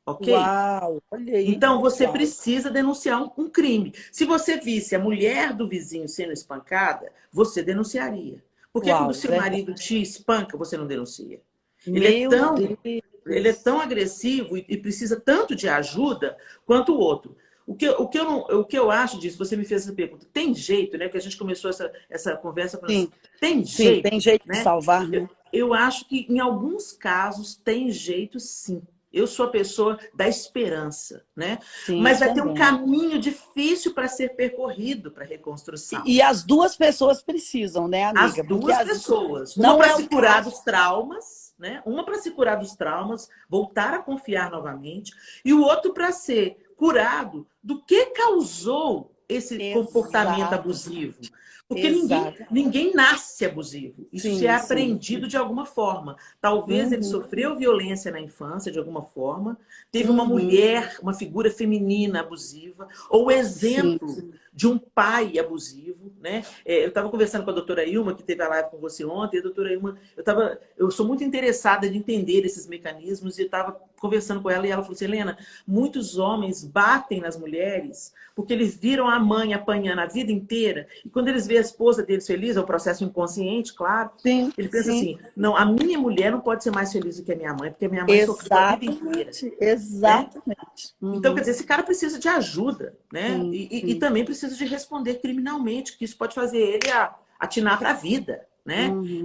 Speaker 2: ok?
Speaker 1: Uau! Olha aí.
Speaker 2: Então, você
Speaker 1: Uau!
Speaker 2: precisa denunciar um crime. Se você visse a mulher do vizinho sendo espancada, você denunciaria. Por que quando o
Speaker 1: Uau!
Speaker 2: seu marido te espanca, você não denuncia? Ele é
Speaker 1: Meu
Speaker 2: tão, ele é
Speaker 1: Deus!
Speaker 2: tão agressivo e precisa tanto de ajuda quanto o outro. O que eu acho disso, você me fez essa pergunta, tem jeito, né? Que a gente começou essa conversa falando assim,
Speaker 1: Sim,
Speaker 2: tem
Speaker 1: sim, tem
Speaker 2: jeito,
Speaker 1: jeito de
Speaker 2: né?
Speaker 1: salvar,
Speaker 2: Eu,
Speaker 1: né?
Speaker 2: eu acho que em alguns casos tem jeito sim. Eu sou a pessoa da esperança, né?
Speaker 1: Sim, eu
Speaker 2: Mas vai ter um
Speaker 1: também.
Speaker 2: caminho difícil para ser percorrido para a reconstrução.
Speaker 1: E as duas pessoas precisam, né,
Speaker 2: As
Speaker 1: amiga? Porque
Speaker 2: duas pessoas. Uma
Speaker 1: não
Speaker 2: para
Speaker 1: é
Speaker 2: se
Speaker 1: o
Speaker 2: curar
Speaker 1: caso.
Speaker 2: dos traumas, né? Uma para se curar dos traumas, voltar a confiar novamente, e o outro para ser curado do que causou esse comportamento
Speaker 1: Exato,
Speaker 2: abusivo. Porque
Speaker 1: exato.
Speaker 2: ninguém nasce abusivo. Isso se é
Speaker 1: Sim, sim.
Speaker 2: aprendido de alguma forma. Talvez ele
Speaker 1: Uhum,
Speaker 2: sofreu violência na infância de alguma forma, teve uma
Speaker 1: uhum,
Speaker 2: mulher, uma figura feminina abusiva, ou
Speaker 1: sim.
Speaker 2: exemplo de um pai abusivo, né? Eu estava conversando com a doutora Ilma, que teve a live com você ontem, e a doutora Ilma, eu sou muito interessada em entender esses mecanismos, e eu estava conversando com ela, e ela falou assim, Helena, muitos homens batem nas mulheres porque eles viram a mãe apanhando a vida inteira, e quando eles veem a esposa deles feliz, é o processo inconsciente, claro,
Speaker 1: Sim,
Speaker 2: ele pensa
Speaker 1: sim.
Speaker 2: assim, não, a minha mulher não pode ser mais feliz do que a minha mãe, porque a minha mãe sofreu a vida inteira,
Speaker 1: Exatamente,
Speaker 2: né?
Speaker 1: exatamente.
Speaker 2: Então, quer
Speaker 1: Uhum,
Speaker 2: dizer, esse cara precisa de ajuda, né?
Speaker 1: sim,
Speaker 2: E
Speaker 1: sim.
Speaker 2: também precisa de responder criminalmente, que isso pode fazer ele atinar para a vida, né?
Speaker 1: Uhum,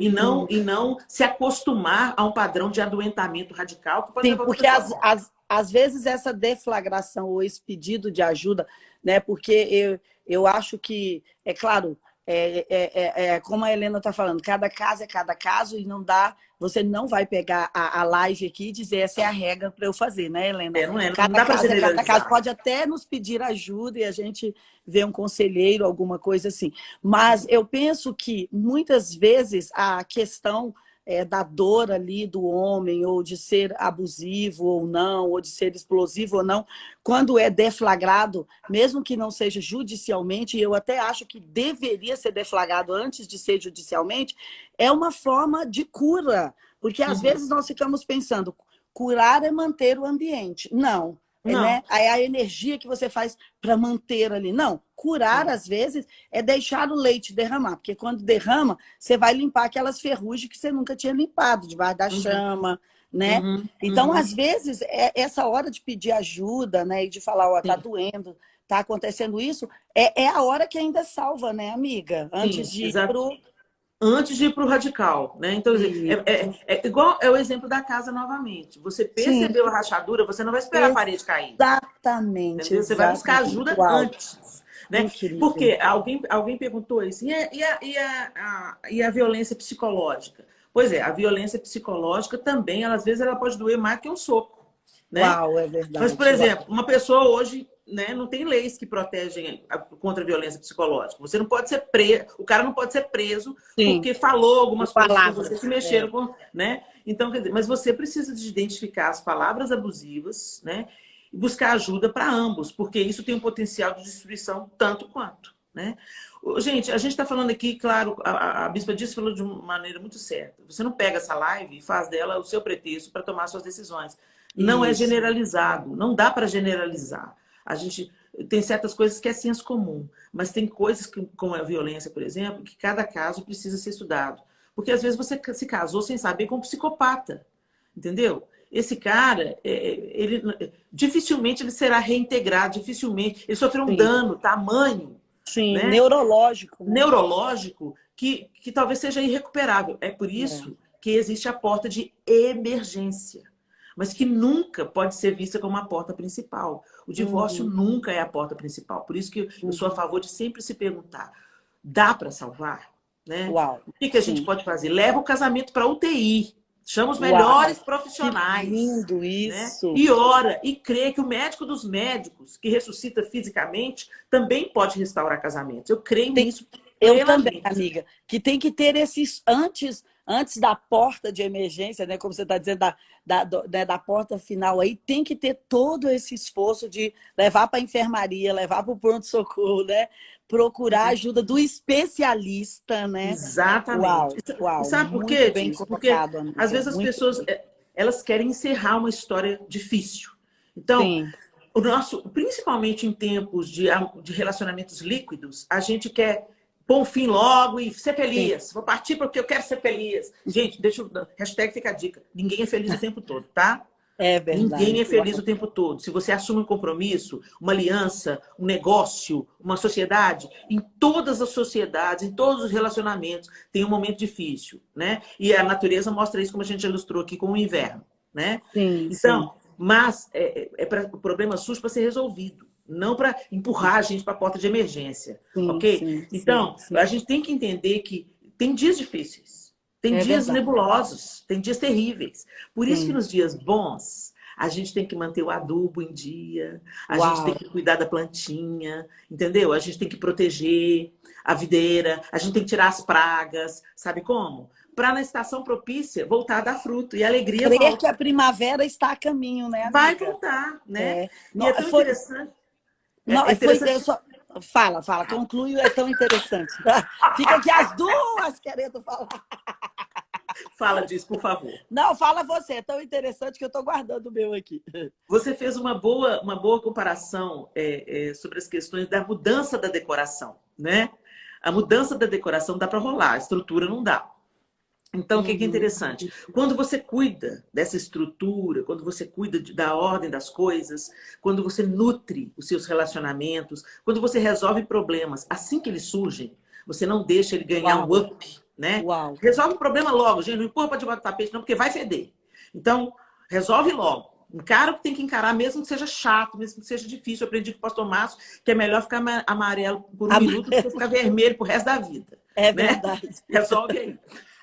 Speaker 2: E não se acostumar a um padrão de adoentamento radical que pode
Speaker 1: sim,
Speaker 2: levar outra
Speaker 1: porque
Speaker 2: pessoa à morte.
Speaker 1: às vezes essa deflagração ou esse pedido de ajuda, né? Porque eu acho que, é claro, como a Helena está falando, cada caso é cada caso e não dá, você não vai pegar a live aqui e dizer essa é a regra para eu fazer, né, Helena?
Speaker 2: Não
Speaker 1: Cada
Speaker 2: dá para
Speaker 1: caso é cada caso,
Speaker 2: generalizar.
Speaker 1: pode até nos pedir ajuda e a gente vê um conselheiro, alguma coisa assim. Mas eu penso que muitas vezes a questão da dor ali do homem, ou de ser abusivo ou não, ou de ser explosivo ou não, quando é deflagrado, mesmo que não seja judicialmente, e eu até acho que deveria ser deflagrado antes de ser judicialmente, é uma forma de cura. Porque às
Speaker 2: Uhum.
Speaker 1: vezes nós ficamos pensando, curar é manter o ambiente. Não.
Speaker 2: Não,
Speaker 1: Né? É a energia que você faz para manter ali. Não, curar,
Speaker 2: não.
Speaker 1: às vezes, é deixar o leite derramar, porque quando derrama, você vai limpar aquelas ferrugens que você nunca tinha limpado, debaixo da
Speaker 2: Uhum,
Speaker 1: chama, né?
Speaker 2: uhum,
Speaker 1: Então,
Speaker 2: uhum.
Speaker 1: às vezes, essa hora de pedir ajuda, né? E de falar, ó, tá
Speaker 2: Sim,
Speaker 1: doendo, tá acontecendo isso, é a hora que ainda salva, né, amiga? Antes
Speaker 2: sim,
Speaker 1: de ir
Speaker 2: exato.
Speaker 1: pro...
Speaker 2: Antes de ir para o radical, né? Então,
Speaker 1: Isso.
Speaker 2: é igual é o exemplo da casa novamente. Você
Speaker 1: Sim,
Speaker 2: percebeu a rachadura, você não vai esperar a parede cair.
Speaker 1: exatamente,
Speaker 2: Entendeu? Você vai buscar
Speaker 1: exatamente.
Speaker 2: ajuda
Speaker 1: Uau,
Speaker 2: antes, né?
Speaker 1: incrível.
Speaker 2: Porque alguém perguntou isso, e a violência psicológica? Pois é, a violência psicológica também, às vezes, ela pode doer mais que um soco, né?
Speaker 1: Uau, é
Speaker 2: Mas, por
Speaker 1: verdade. Uau.
Speaker 2: exemplo, uma pessoa hoje, né, não tem leis que protegem contra a violência psicológica. Você não pode ser preso, o cara não pode ser preso
Speaker 1: Sim,
Speaker 2: porque falou
Speaker 1: por
Speaker 2: algumas coisas com você que
Speaker 1: palavras.
Speaker 2: mexeram com, né? Então, quer dizer, mas você precisa de identificar as palavras abusivas, né? E buscar ajuda para ambos, porque isso tem um potencial de destruição tanto quanto, né? Gente, a gente está falando aqui, claro, a Bispa Dias falou de uma maneira muito certa. Você não pega essa live e faz dela o seu pretexto para tomar suas decisões. Não é
Speaker 1: Isso.
Speaker 2: generalizado, não dá para generalizar. A gente tem certas coisas que é senso comum, mas tem coisas, como a violência, por exemplo, que cada caso precisa ser estudado. Porque às vezes você se casou sem saber com um psicopata, entendeu? Esse cara, dificilmente ele será reintegrado, dificilmente. Ele sofreu um
Speaker 1: Sim,
Speaker 2: dano tamanho,
Speaker 1: sim,
Speaker 2: né?
Speaker 1: neurológico, né?
Speaker 2: Neurológico, que talvez seja irrecuperável. É por
Speaker 1: É.
Speaker 2: isso que existe a porta de emergência, mas que nunca pode ser vista como a porta principal. O divórcio
Speaker 1: Uhum,
Speaker 2: nunca é a porta principal. Por isso que eu sou a
Speaker 1: uhum.
Speaker 2: favor de sempre se perguntar: dá para salvar? Né?
Speaker 1: Uau,
Speaker 2: O que a gente
Speaker 1: sim.
Speaker 2: pode fazer? Leva o casamento para UTI, chama os
Speaker 1: Uau,
Speaker 2: melhores
Speaker 1: que
Speaker 2: profissionais,
Speaker 1: lindo
Speaker 2: né?
Speaker 1: isso.
Speaker 2: E ora, e crê que o médico dos médicos, que ressuscita fisicamente, também pode restaurar casamentos. Eu creio
Speaker 1: Tem,
Speaker 2: nisso
Speaker 1: eu também,
Speaker 2: plenamente.
Speaker 1: amiga, que tem que ter esses antes da porta de emergência, né? Como você está dizendo, né, da porta final aí, tem que ter todo esse esforço de levar para a enfermaria, levar para o pronto-socorro, né? Procurar a ajuda do especialista, né?
Speaker 2: Exatamente.
Speaker 1: Uau,
Speaker 2: E
Speaker 1: uau,
Speaker 2: sabe por
Speaker 1: muito
Speaker 2: quê
Speaker 1: bem
Speaker 2: disso? Porque
Speaker 1: colocado,
Speaker 2: às
Speaker 1: amiga.
Speaker 2: vezes as
Speaker 1: Muito
Speaker 2: pessoas
Speaker 1: bem.
Speaker 2: elas querem encerrar uma história difícil. Então,
Speaker 1: Sim,
Speaker 2: o nosso, principalmente em tempos de relacionamentos líquidos, a gente quer pôr um fim logo e ser
Speaker 1: sim.
Speaker 2: feliz. Vou partir porque eu quero ser feliz. Gente, deixa eu, hashtag fica a dica. Ninguém é feliz o tempo todo, tá?
Speaker 1: É
Speaker 2: Ninguém
Speaker 1: verdade.
Speaker 2: é feliz o tempo todo. Se você assume um compromisso, uma aliança, um negócio, uma sociedade, em todas as sociedades, em todos os relacionamentos, tem um momento difícil, né? E a natureza mostra isso, como a gente ilustrou aqui, com o inverno, né?
Speaker 1: Sim, sim.
Speaker 2: Então, mas o problema surge para ser resolvido, não para empurrar a gente para a porta de emergência,
Speaker 1: Sim,
Speaker 2: ok?
Speaker 1: sim, sim,
Speaker 2: Então,
Speaker 1: sim.
Speaker 2: a gente tem que entender que tem dias difíceis, tem
Speaker 1: É
Speaker 2: dias
Speaker 1: verdade.
Speaker 2: nebulosos, tem dias terríveis. Por isso que
Speaker 1: Sim.
Speaker 2: nos dias bons, a gente tem que manter o adubo em dia, a gente tem
Speaker 1: Uau.
Speaker 2: que cuidar da plantinha, entendeu? A gente tem que proteger a videira, a gente tem que tirar as pragas, sabe como? Para na estação propícia voltar a dar fruto e a alegria
Speaker 1: Crer que
Speaker 2: volta.
Speaker 1: a primavera está a caminho, né,
Speaker 2: Vai
Speaker 1: amiga?
Speaker 2: voltar, né?
Speaker 1: É.
Speaker 2: E é tão
Speaker 1: Foi,
Speaker 2: interessante.
Speaker 1: não,
Speaker 2: É
Speaker 1: foi, eu
Speaker 2: interessante.
Speaker 1: só, fala, conclui, é tão interessante. Fica aqui as duas querendo falar.
Speaker 2: Fala disso, por favor.
Speaker 1: Não, fala você, é tão interessante que eu estou guardando o meu aqui.
Speaker 2: Você fez uma boa comparação sobre as questões da mudança da decoração, né? A mudança da decoração dá para rolar, a estrutura não dá. Então, o que é
Speaker 1: Uhum.
Speaker 2: interessante? Quando você cuida dessa estrutura, quando você cuida da ordem das coisas, quando você nutre os seus relacionamentos, quando você resolve problemas assim que eles surgem, você não deixa ele ganhar um
Speaker 1: Uau,
Speaker 2: up, né?
Speaker 1: uau.
Speaker 2: Resolve o problema logo, gente. Não empurra para debaixo do tapete, não, porque vai feder. Então, resolve logo. Encara o que tem que encarar, mesmo que seja chato, mesmo que seja difícil. Eu aprendi com o pastor Márcio que é melhor ficar amarelo por um minuto do que ficar vermelho pro resto da vida,
Speaker 1: É
Speaker 2: né?
Speaker 1: verdade.
Speaker 2: Resolve aí.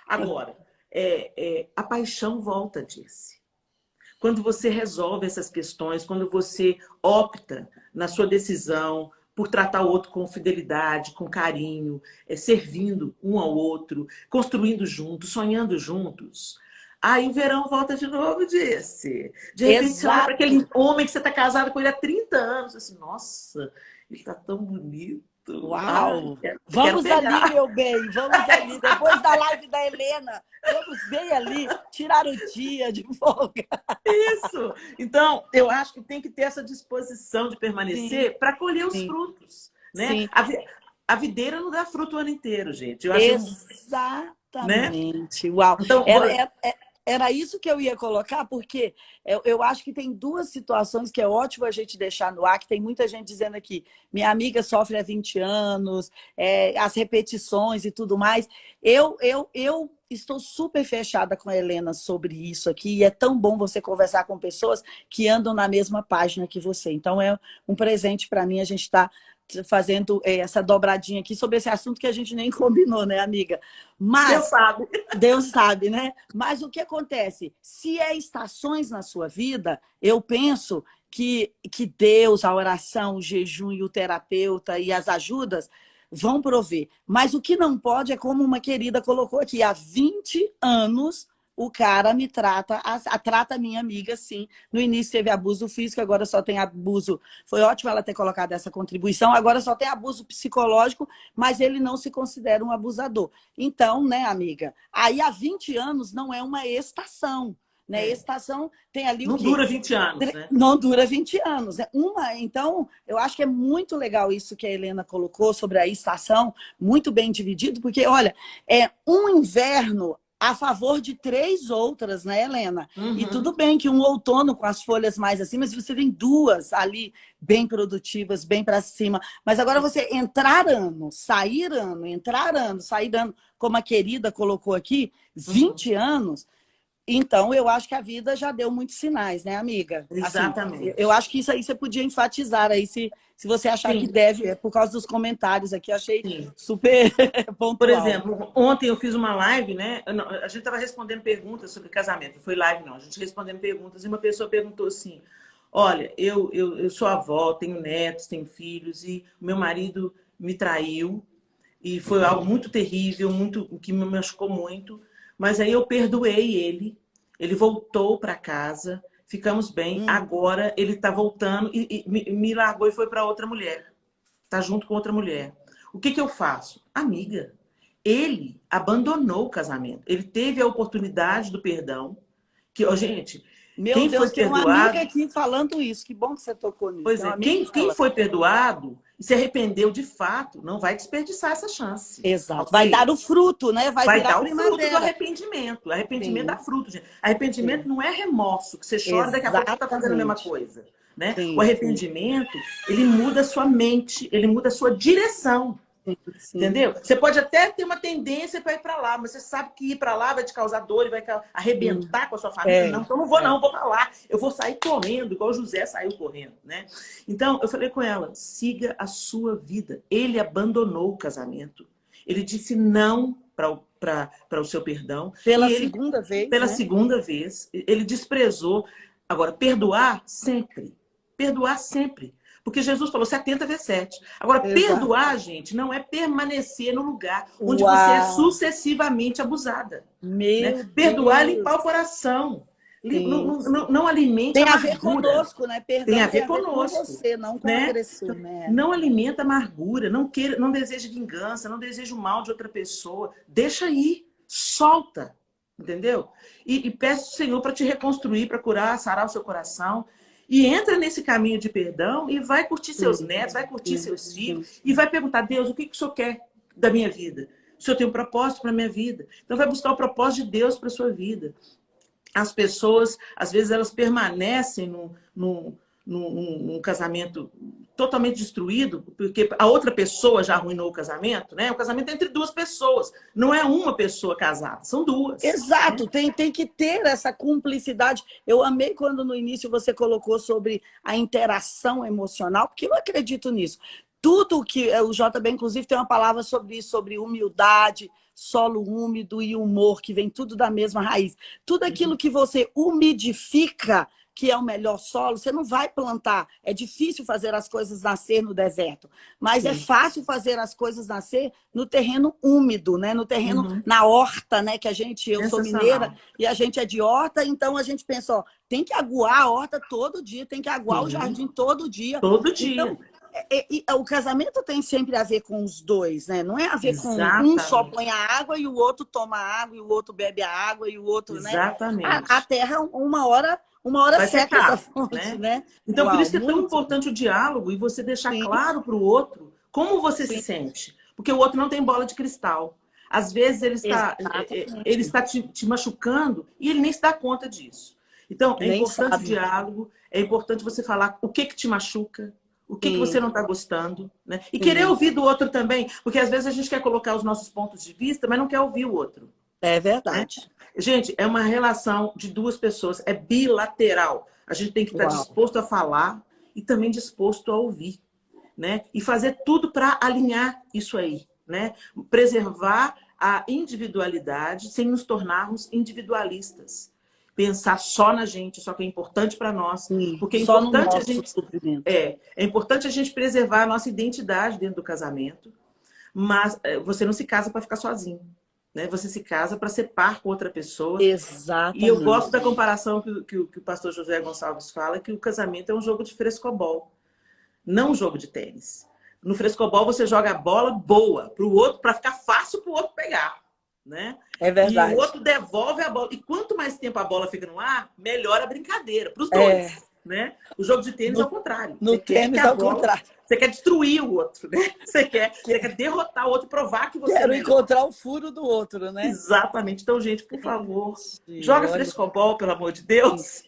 Speaker 2: Agora, a paixão volta, disse. Quando você resolve essas questões, quando você opta na sua decisão por tratar o outro com fidelidade, com carinho, servindo um ao outro, construindo juntos, sonhando juntos, aí o verão volta de novo, disse. De repente você olha para aquele
Speaker 1: Exato.
Speaker 2: homem que você está casado com ele há 30 anos, assim, nossa, ele está tão bonito. Ai,
Speaker 1: Uau!
Speaker 2: quero
Speaker 1: Vamos ali,
Speaker 2: pegar.
Speaker 1: meu bem, vamos ali. Depois da live da Helena, vamos bem ali, tirar o dia de folga.
Speaker 2: Isso. Então, eu acho que tem que ter essa disposição de
Speaker 1: Sim,
Speaker 2: permanecer para colher os
Speaker 1: sim,
Speaker 2: frutos, né?
Speaker 1: sim.
Speaker 2: A videira não dá fruto o ano inteiro, gente. Eu acho, né?
Speaker 1: Exatamente. Uau.
Speaker 2: Então,
Speaker 1: Era isso que eu ia colocar, porque eu acho que tem duas situações que é ótimo a gente deixar no ar, que tem muita gente dizendo aqui, minha amiga sofre há 20 anos, as repetições e tudo mais. Eu estou super fechada com a Helena sobre isso aqui, e é tão bom você conversar com pessoas que andam na mesma página que você. Então, é um presente para mim a gente estar fazendo essa dobradinha aqui sobre esse assunto que a gente nem combinou, né, amiga?
Speaker 2: Deus
Speaker 1: Mas
Speaker 2: sabe.
Speaker 1: Deus sabe, né? Mas o que acontece? Se é estações na sua vida, eu penso que Deus, a oração, o jejum e o terapeuta e as ajudas vão prover. Mas o que não pode é como uma querida colocou aqui, há 20 anos o cara me trata a minha amiga assim. No início teve abuso físico, agora só tem abuso. Foi ótimo ela ter colocado essa contribuição, agora só tem abuso psicológico, mas ele não se considera um abusador. Então, né, amiga? Aí há 20 anos não é uma estação. né? Estação tem ali
Speaker 2: não
Speaker 1: o quê?
Speaker 2: dura 20 anos, né?
Speaker 1: Não dura 20 anos. Né? Então, eu acho que é muito legal isso que a Helena colocou sobre a estação, muito bem dividido, porque, olha, é um inverno a favor de 3 outras, né, Helena?
Speaker 2: Uhum.
Speaker 1: E tudo bem que um outono com as folhas mais assim, mas você tem 2 ali bem produtivas, bem para cima. Mas agora você entrar ano, sair ano, entrar ano, sair ano, como a querida colocou aqui, 20 anos. Então, eu acho que a vida já deu muitos sinais, né, amiga?
Speaker 2: Exatamente.
Speaker 1: Assim, eu acho que isso aí você podia enfatizar aí, se você achar
Speaker 2: Sim.
Speaker 1: que deve, é por causa dos comentários aqui, eu achei
Speaker 2: Sim.
Speaker 1: super pontual.
Speaker 2: Por exemplo, ontem eu fiz uma live, né? A gente estava respondendo perguntas sobre casamento. Não foi live, não. A gente respondendo perguntas e uma pessoa perguntou assim: olha, eu sou avó, tenho netos, tenho filhos e meu marido me traiu e foi algo muito terrível, muito que me machucou muito. Mas aí eu perdoei ele. Ele voltou para casa, ficamos bem. Agora ele está voltando e me largou e foi para outra mulher. Está junto com outra mulher. O que eu faço? Amiga, ele abandonou o casamento. Ele teve a oportunidade do perdão. Que, gente,
Speaker 1: Meu
Speaker 2: quem
Speaker 1: Deus,
Speaker 2: foi
Speaker 1: tem uma
Speaker 2: perdoado...
Speaker 1: amiga aqui falando isso. Que bom que você tocou nisso.
Speaker 2: Pois é, quem foi perdoado e se arrependeu de fato, não vai desperdiçar essa chance.
Speaker 1: Exato.
Speaker 2: Okay?
Speaker 1: Vai dar o fruto, né? Vai virar
Speaker 2: dar o fruto do
Speaker 1: primavera.
Speaker 2: arrependimento. Arrependimento dá fruto, gente. Arrependimento não é remorso, que você chora e daqui a pouco você está fazendo a mesma coisa. Né? O arrependimento, ele muda a sua mente, ele muda a sua direção. Sim. Entendeu? Você pode até ter uma tendência para ir para lá, mas você sabe que ir para lá vai te causar dor e vai arrebentar com a sua família. Não, então não vou não, vou para lá. Eu vou sair correndo, igual o José saiu correndo, né? Então, eu falei com ela, siga a sua vida. Ele abandonou o casamento. Ele disse não para o seu perdão.
Speaker 1: Pela segunda vez,
Speaker 2: Pela
Speaker 1: né?
Speaker 2: segunda vez. Ele desprezou. Agora, perdoar sempre. Perdoar sempre. Porque Jesus falou 70 vezes 7. Agora, perdoar, gente, não é permanecer no lugar onde você é sucessivamente abusada. Né? Perdoar é limpar o coração. Não alimenta
Speaker 1: tem
Speaker 2: a amargura.
Speaker 1: Tem a ver conosco, né? Perdão
Speaker 2: tem a ver conosco.
Speaker 1: Com você, não com o agressor. Né?
Speaker 2: Não alimenta a amargura, não deseja vingança, não deseja o mal de outra pessoa. Deixa ir, solta, entendeu? E peça ao Senhor para te reconstruir, para curar, sarar o seu coração. E entra nesse caminho de perdão e vai curtir seus netos, vai curtir seus filhos e vai perguntar, Deus, o que o Senhor quer da minha vida? O Senhor tem um propósito para a minha vida. Então vai buscar o propósito de Deus para a sua vida. As pessoas, às vezes, elas permanecem num casamento totalmente destruído, porque a outra pessoa já arruinou o casamento, né? O casamento é entre 2 pessoas, não é uma pessoa casada, são 2.
Speaker 1: Exato, né? tem que ter essa cumplicidade. Eu amei quando no início você colocou sobre a interação emocional, porque eu acredito nisso. Tudo que o JB, inclusive, tem uma palavra sobre isso, sobre humildade, solo úmido e humor, que vem tudo da mesma raiz. Tudo aquilo que você umidifica, que é o melhor solo, você não vai plantar. É difícil fazer as coisas nascer no deserto, mas é fácil fazer as coisas nascer no terreno úmido, né? No terreno, na horta, né? Que eu sou mineira e a gente é de horta, então a gente pensa, ó, tem que aguar a horta todo dia, tem que aguar o jardim todo dia.
Speaker 2: Todo dia.
Speaker 1: Então, o casamento tem sempre a ver com os 2, né? Não é a ver com um só põe a água e o outro toma a água e o outro bebe a água e o outro, né? A terra, uma hora seca essa fonte, né?
Speaker 2: Então, por isso que é tão importante o diálogo e você deixar claro para o outro como você se sente. Porque o outro não tem bola de cristal. Às vezes ele está te machucando e ele nem se dá conta disso. Então, é importante o diálogo, é importante você falar o que te machuca, o que você não está gostando, né? E querer ouvir do outro também, porque às vezes a gente quer colocar os nossos pontos de vista, mas não quer ouvir o outro.
Speaker 1: É verdade.
Speaker 2: Né? Gente, é uma relação de 2 pessoas, é bilateral. A gente tem que estar disposto a falar e também disposto a ouvir, né? E fazer tudo para alinhar isso aí, né? Preservar a individualidade sem nos tornarmos individualistas. Pensar só na gente, só que é importante para nós. Porque é importante é importante a gente preservar a nossa identidade dentro do casamento, mas você não se casa para ficar sozinho. Né? Você se casa para ser par com outra pessoa.
Speaker 1: Exatamente.
Speaker 2: E eu gosto da comparação que o pastor José Gonçalves fala, que o casamento é um jogo de frescobol, não um jogo de tênis. No frescobol você joga a bola boa para o outro, para ficar fácil para o outro pegar. né?
Speaker 1: É
Speaker 2: E o
Speaker 1: verdade.
Speaker 2: outro devolve a bola. E quanto mais tempo a bola fica no ar, melhor a brincadeira, para os dois, né? O jogo de tênis é o contrário.
Speaker 1: No
Speaker 2: Você quer que
Speaker 1: tênis,
Speaker 2: a
Speaker 1: ao
Speaker 2: bola...
Speaker 1: contrário.
Speaker 2: Você quer destruir o outro, né? Você quer derrotar o outro e provar que você é
Speaker 1: Quero
Speaker 2: melhor.
Speaker 1: encontrar o furo do outro, né?
Speaker 2: Exatamente. Então, gente, por favor,
Speaker 1: Gente,
Speaker 2: joga
Speaker 1: olha.
Speaker 2: frescobol, pelo amor de Deus.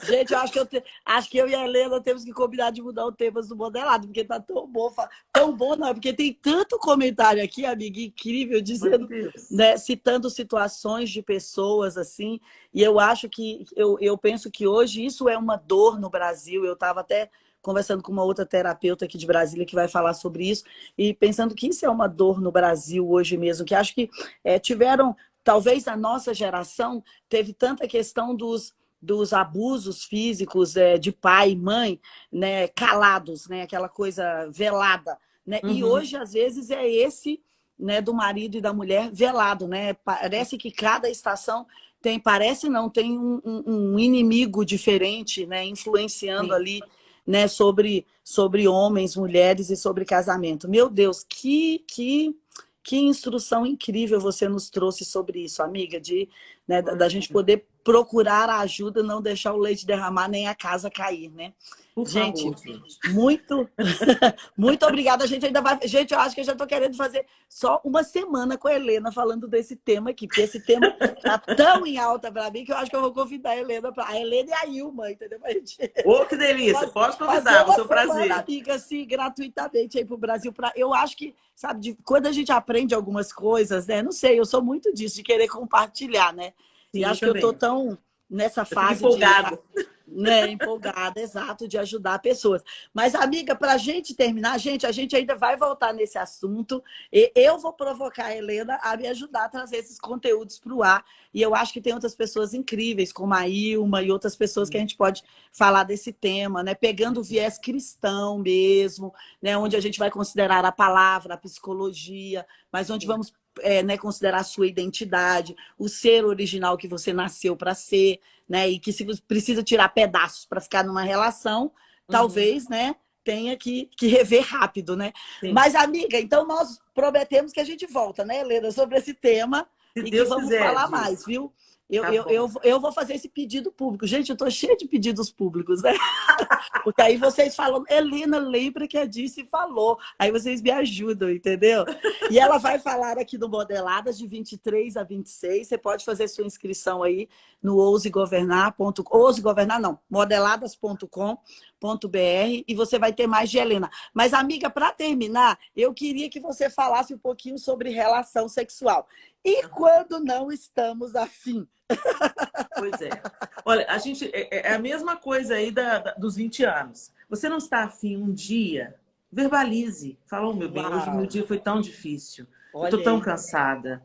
Speaker 1: Gente, eu acho que acho que eu e a Helena temos que combinar de mudar o tema do modelado, porque tá tão bom. Tão bom, não, porque tem tanto comentário aqui, amiga, incrível,
Speaker 2: Meu
Speaker 1: dizendo,
Speaker 2: Deus.
Speaker 1: né, citando situações de pessoas assim. E eu acho que eu penso que hoje isso é uma dor no Brasil. Eu estava até conversando com uma outra terapeuta aqui de Brasília que vai falar sobre isso, e pensando que isso é uma dor no Brasil hoje mesmo, que acho que tiveram, talvez a nossa geração teve tanta questão dos abusos físicos de pai e mãe, né, calados, né, aquela coisa velada, né? E
Speaker 2: Uhum.
Speaker 1: hoje às vezes é esse, né, do marido e da mulher velado, né? Parece que cada estação tem, parece não, tem um inimigo diferente, né, influenciando
Speaker 2: Sim.
Speaker 1: ali, né, sobre homens, mulheres e sobre casamento. Meu Deus, que instrução incrível você nos trouxe sobre isso, amiga, né, da gente poder procurar a ajuda, não deixar o leite derramar nem a casa cair, né?
Speaker 2: Por
Speaker 1: Gente,
Speaker 2: favor, gente.
Speaker 1: muito, muito obrigada. A gente ainda vai. Gente, eu acho que eu já estou querendo fazer só uma semana com a Helena falando desse tema aqui, porque esse tema está tão em alta para mim que eu acho que eu vou convidar a Helena, a Helena e a Ilma, entendeu? Pra gente
Speaker 2: Ô, que delícia! Pode
Speaker 1: fazer
Speaker 2: convidar, vai
Speaker 1: uma
Speaker 2: ser um
Speaker 1: semana,
Speaker 2: prazer.
Speaker 1: amiga, assim, gratuitamente aí pro Brasil. Eu acho que, sabe, quando a gente aprende algumas coisas, né? Não sei, eu sou muito disso, de querer compartilhar, né? E
Speaker 2: Sim,
Speaker 1: acho que eu tô
Speaker 2: também.
Speaker 1: tão nessa
Speaker 2: Eu fico
Speaker 1: fase de,
Speaker 2: empolgada.
Speaker 1: né, empolgada, exato, de ajudar pessoas. Mas, amiga, para a gente terminar, a gente ainda vai voltar nesse assunto. E eu vou provocar a Helena a me ajudar a trazer esses conteúdos para o ar. E eu acho que tem outras pessoas incríveis, como a Ilma e outras pessoas que a gente pode falar desse tema, né? Pegando o viés cristão mesmo, né? Onde a gente vai considerar a palavra, a psicologia, mas onde vamos né, considerar a sua identidade, o ser original que você nasceu para ser, né? E que se você precisa tirar pedaços para ficar numa relação,
Speaker 2: Uhum.
Speaker 1: talvez, né? Tenha que rever rápido, né?
Speaker 2: Sim.
Speaker 1: Mas, amiga, então nós prometemos que a gente volta, né, Helena, sobre esse tema
Speaker 2: Se
Speaker 1: e que
Speaker 2: Deus
Speaker 1: vamos
Speaker 2: quiser,
Speaker 1: falar
Speaker 2: disso.
Speaker 1: mais, viu? Eu,
Speaker 2: Tá
Speaker 1: eu,
Speaker 2: bom.
Speaker 1: eu, eu vou fazer esse pedido público. Gente, eu tô cheia de pedidos públicos, né? Porque aí vocês falam, Helena, lembra que a Disse falou. Aí vocês me ajudam, entendeu? E ela vai falar aqui do Modeladas de 23 a 26. Você pode fazer sua inscrição aí no ousegovernar, não, modeladas.com.br e você vai ter mais de Helena. Mas, amiga, para terminar, eu queria que você falasse um pouquinho sobre relação sexual. E quando não estamos afim?
Speaker 2: Pois é. Olha, a gente é a mesma coisa aí dos 20 anos. Você não está afim um dia, verbalize. Fala, oh, meu bem, hoje o meu
Speaker 1: Uau!
Speaker 2: dia foi tão difícil. Eu estou
Speaker 1: Olha
Speaker 2: tão
Speaker 1: aí.
Speaker 2: cansada.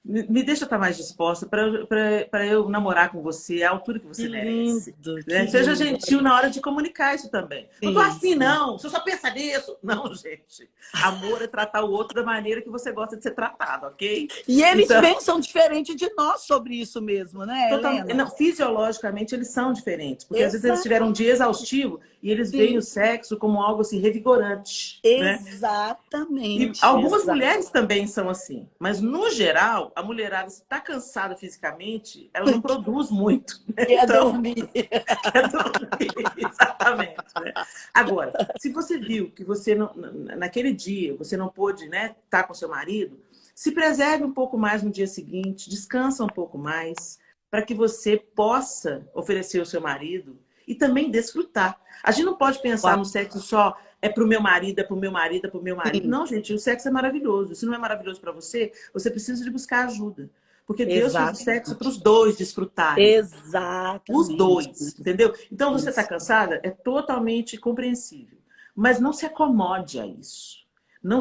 Speaker 2: Me deixa estar mais disposta para eu namorar com você à altura que
Speaker 1: Que
Speaker 2: você merece.
Speaker 1: lindo, que
Speaker 2: Né? Seja
Speaker 1: lindo.
Speaker 2: gentil na hora de comunicar isso também. Não tô
Speaker 1: Sim,
Speaker 2: afim,
Speaker 1: sim.
Speaker 2: não. Você só pensa nisso. Não, gente. Amor é tratar o outro da maneira que você gosta de ser tratado, ok?
Speaker 1: E eles
Speaker 2: Então,
Speaker 1: pensam diferente de nós sobre isso mesmo, né, Helena?
Speaker 2: não, fisiologicamente, eles são diferentes. Porque às vezes eles tiveram um
Speaker 1: Exatamente.
Speaker 2: dia exaustivo e eles veem o sexo como algo assim revigorante, né? E
Speaker 1: Exatamente,
Speaker 2: algumas
Speaker 1: exato.
Speaker 2: mulheres também são assim. Mas, no geral, a mulherada, se está cansada fisicamente, ela não produz muito. Né?
Speaker 1: Quer
Speaker 2: Então,
Speaker 1: dormir.
Speaker 2: quer dormir. Exatamente. Né? Agora, se você viu que você não, naquele dia você não pôde, né, estar com seu marido, se preserve um pouco mais no dia seguinte, descansa um pouco mais, para que você possa oferecer ao seu marido e também desfrutar. A gente não pode pensar
Speaker 1: Uau,
Speaker 2: no sexo só é pro meu marido, é pro meu marido, é pro meu marido.
Speaker 1: sim,
Speaker 2: Não, gente, o sexo é maravilhoso. Se não é maravilhoso para você, você precisa de buscar ajuda. Porque Deus fez o sexo para
Speaker 1: exatamente.
Speaker 2: os dois desfrutarem. Os
Speaker 1: Exatamente.
Speaker 2: dois, entendeu? Então, você está
Speaker 1: Isso.
Speaker 2: cansada? É totalmente compreensível. Mas não se acomode a isso. Não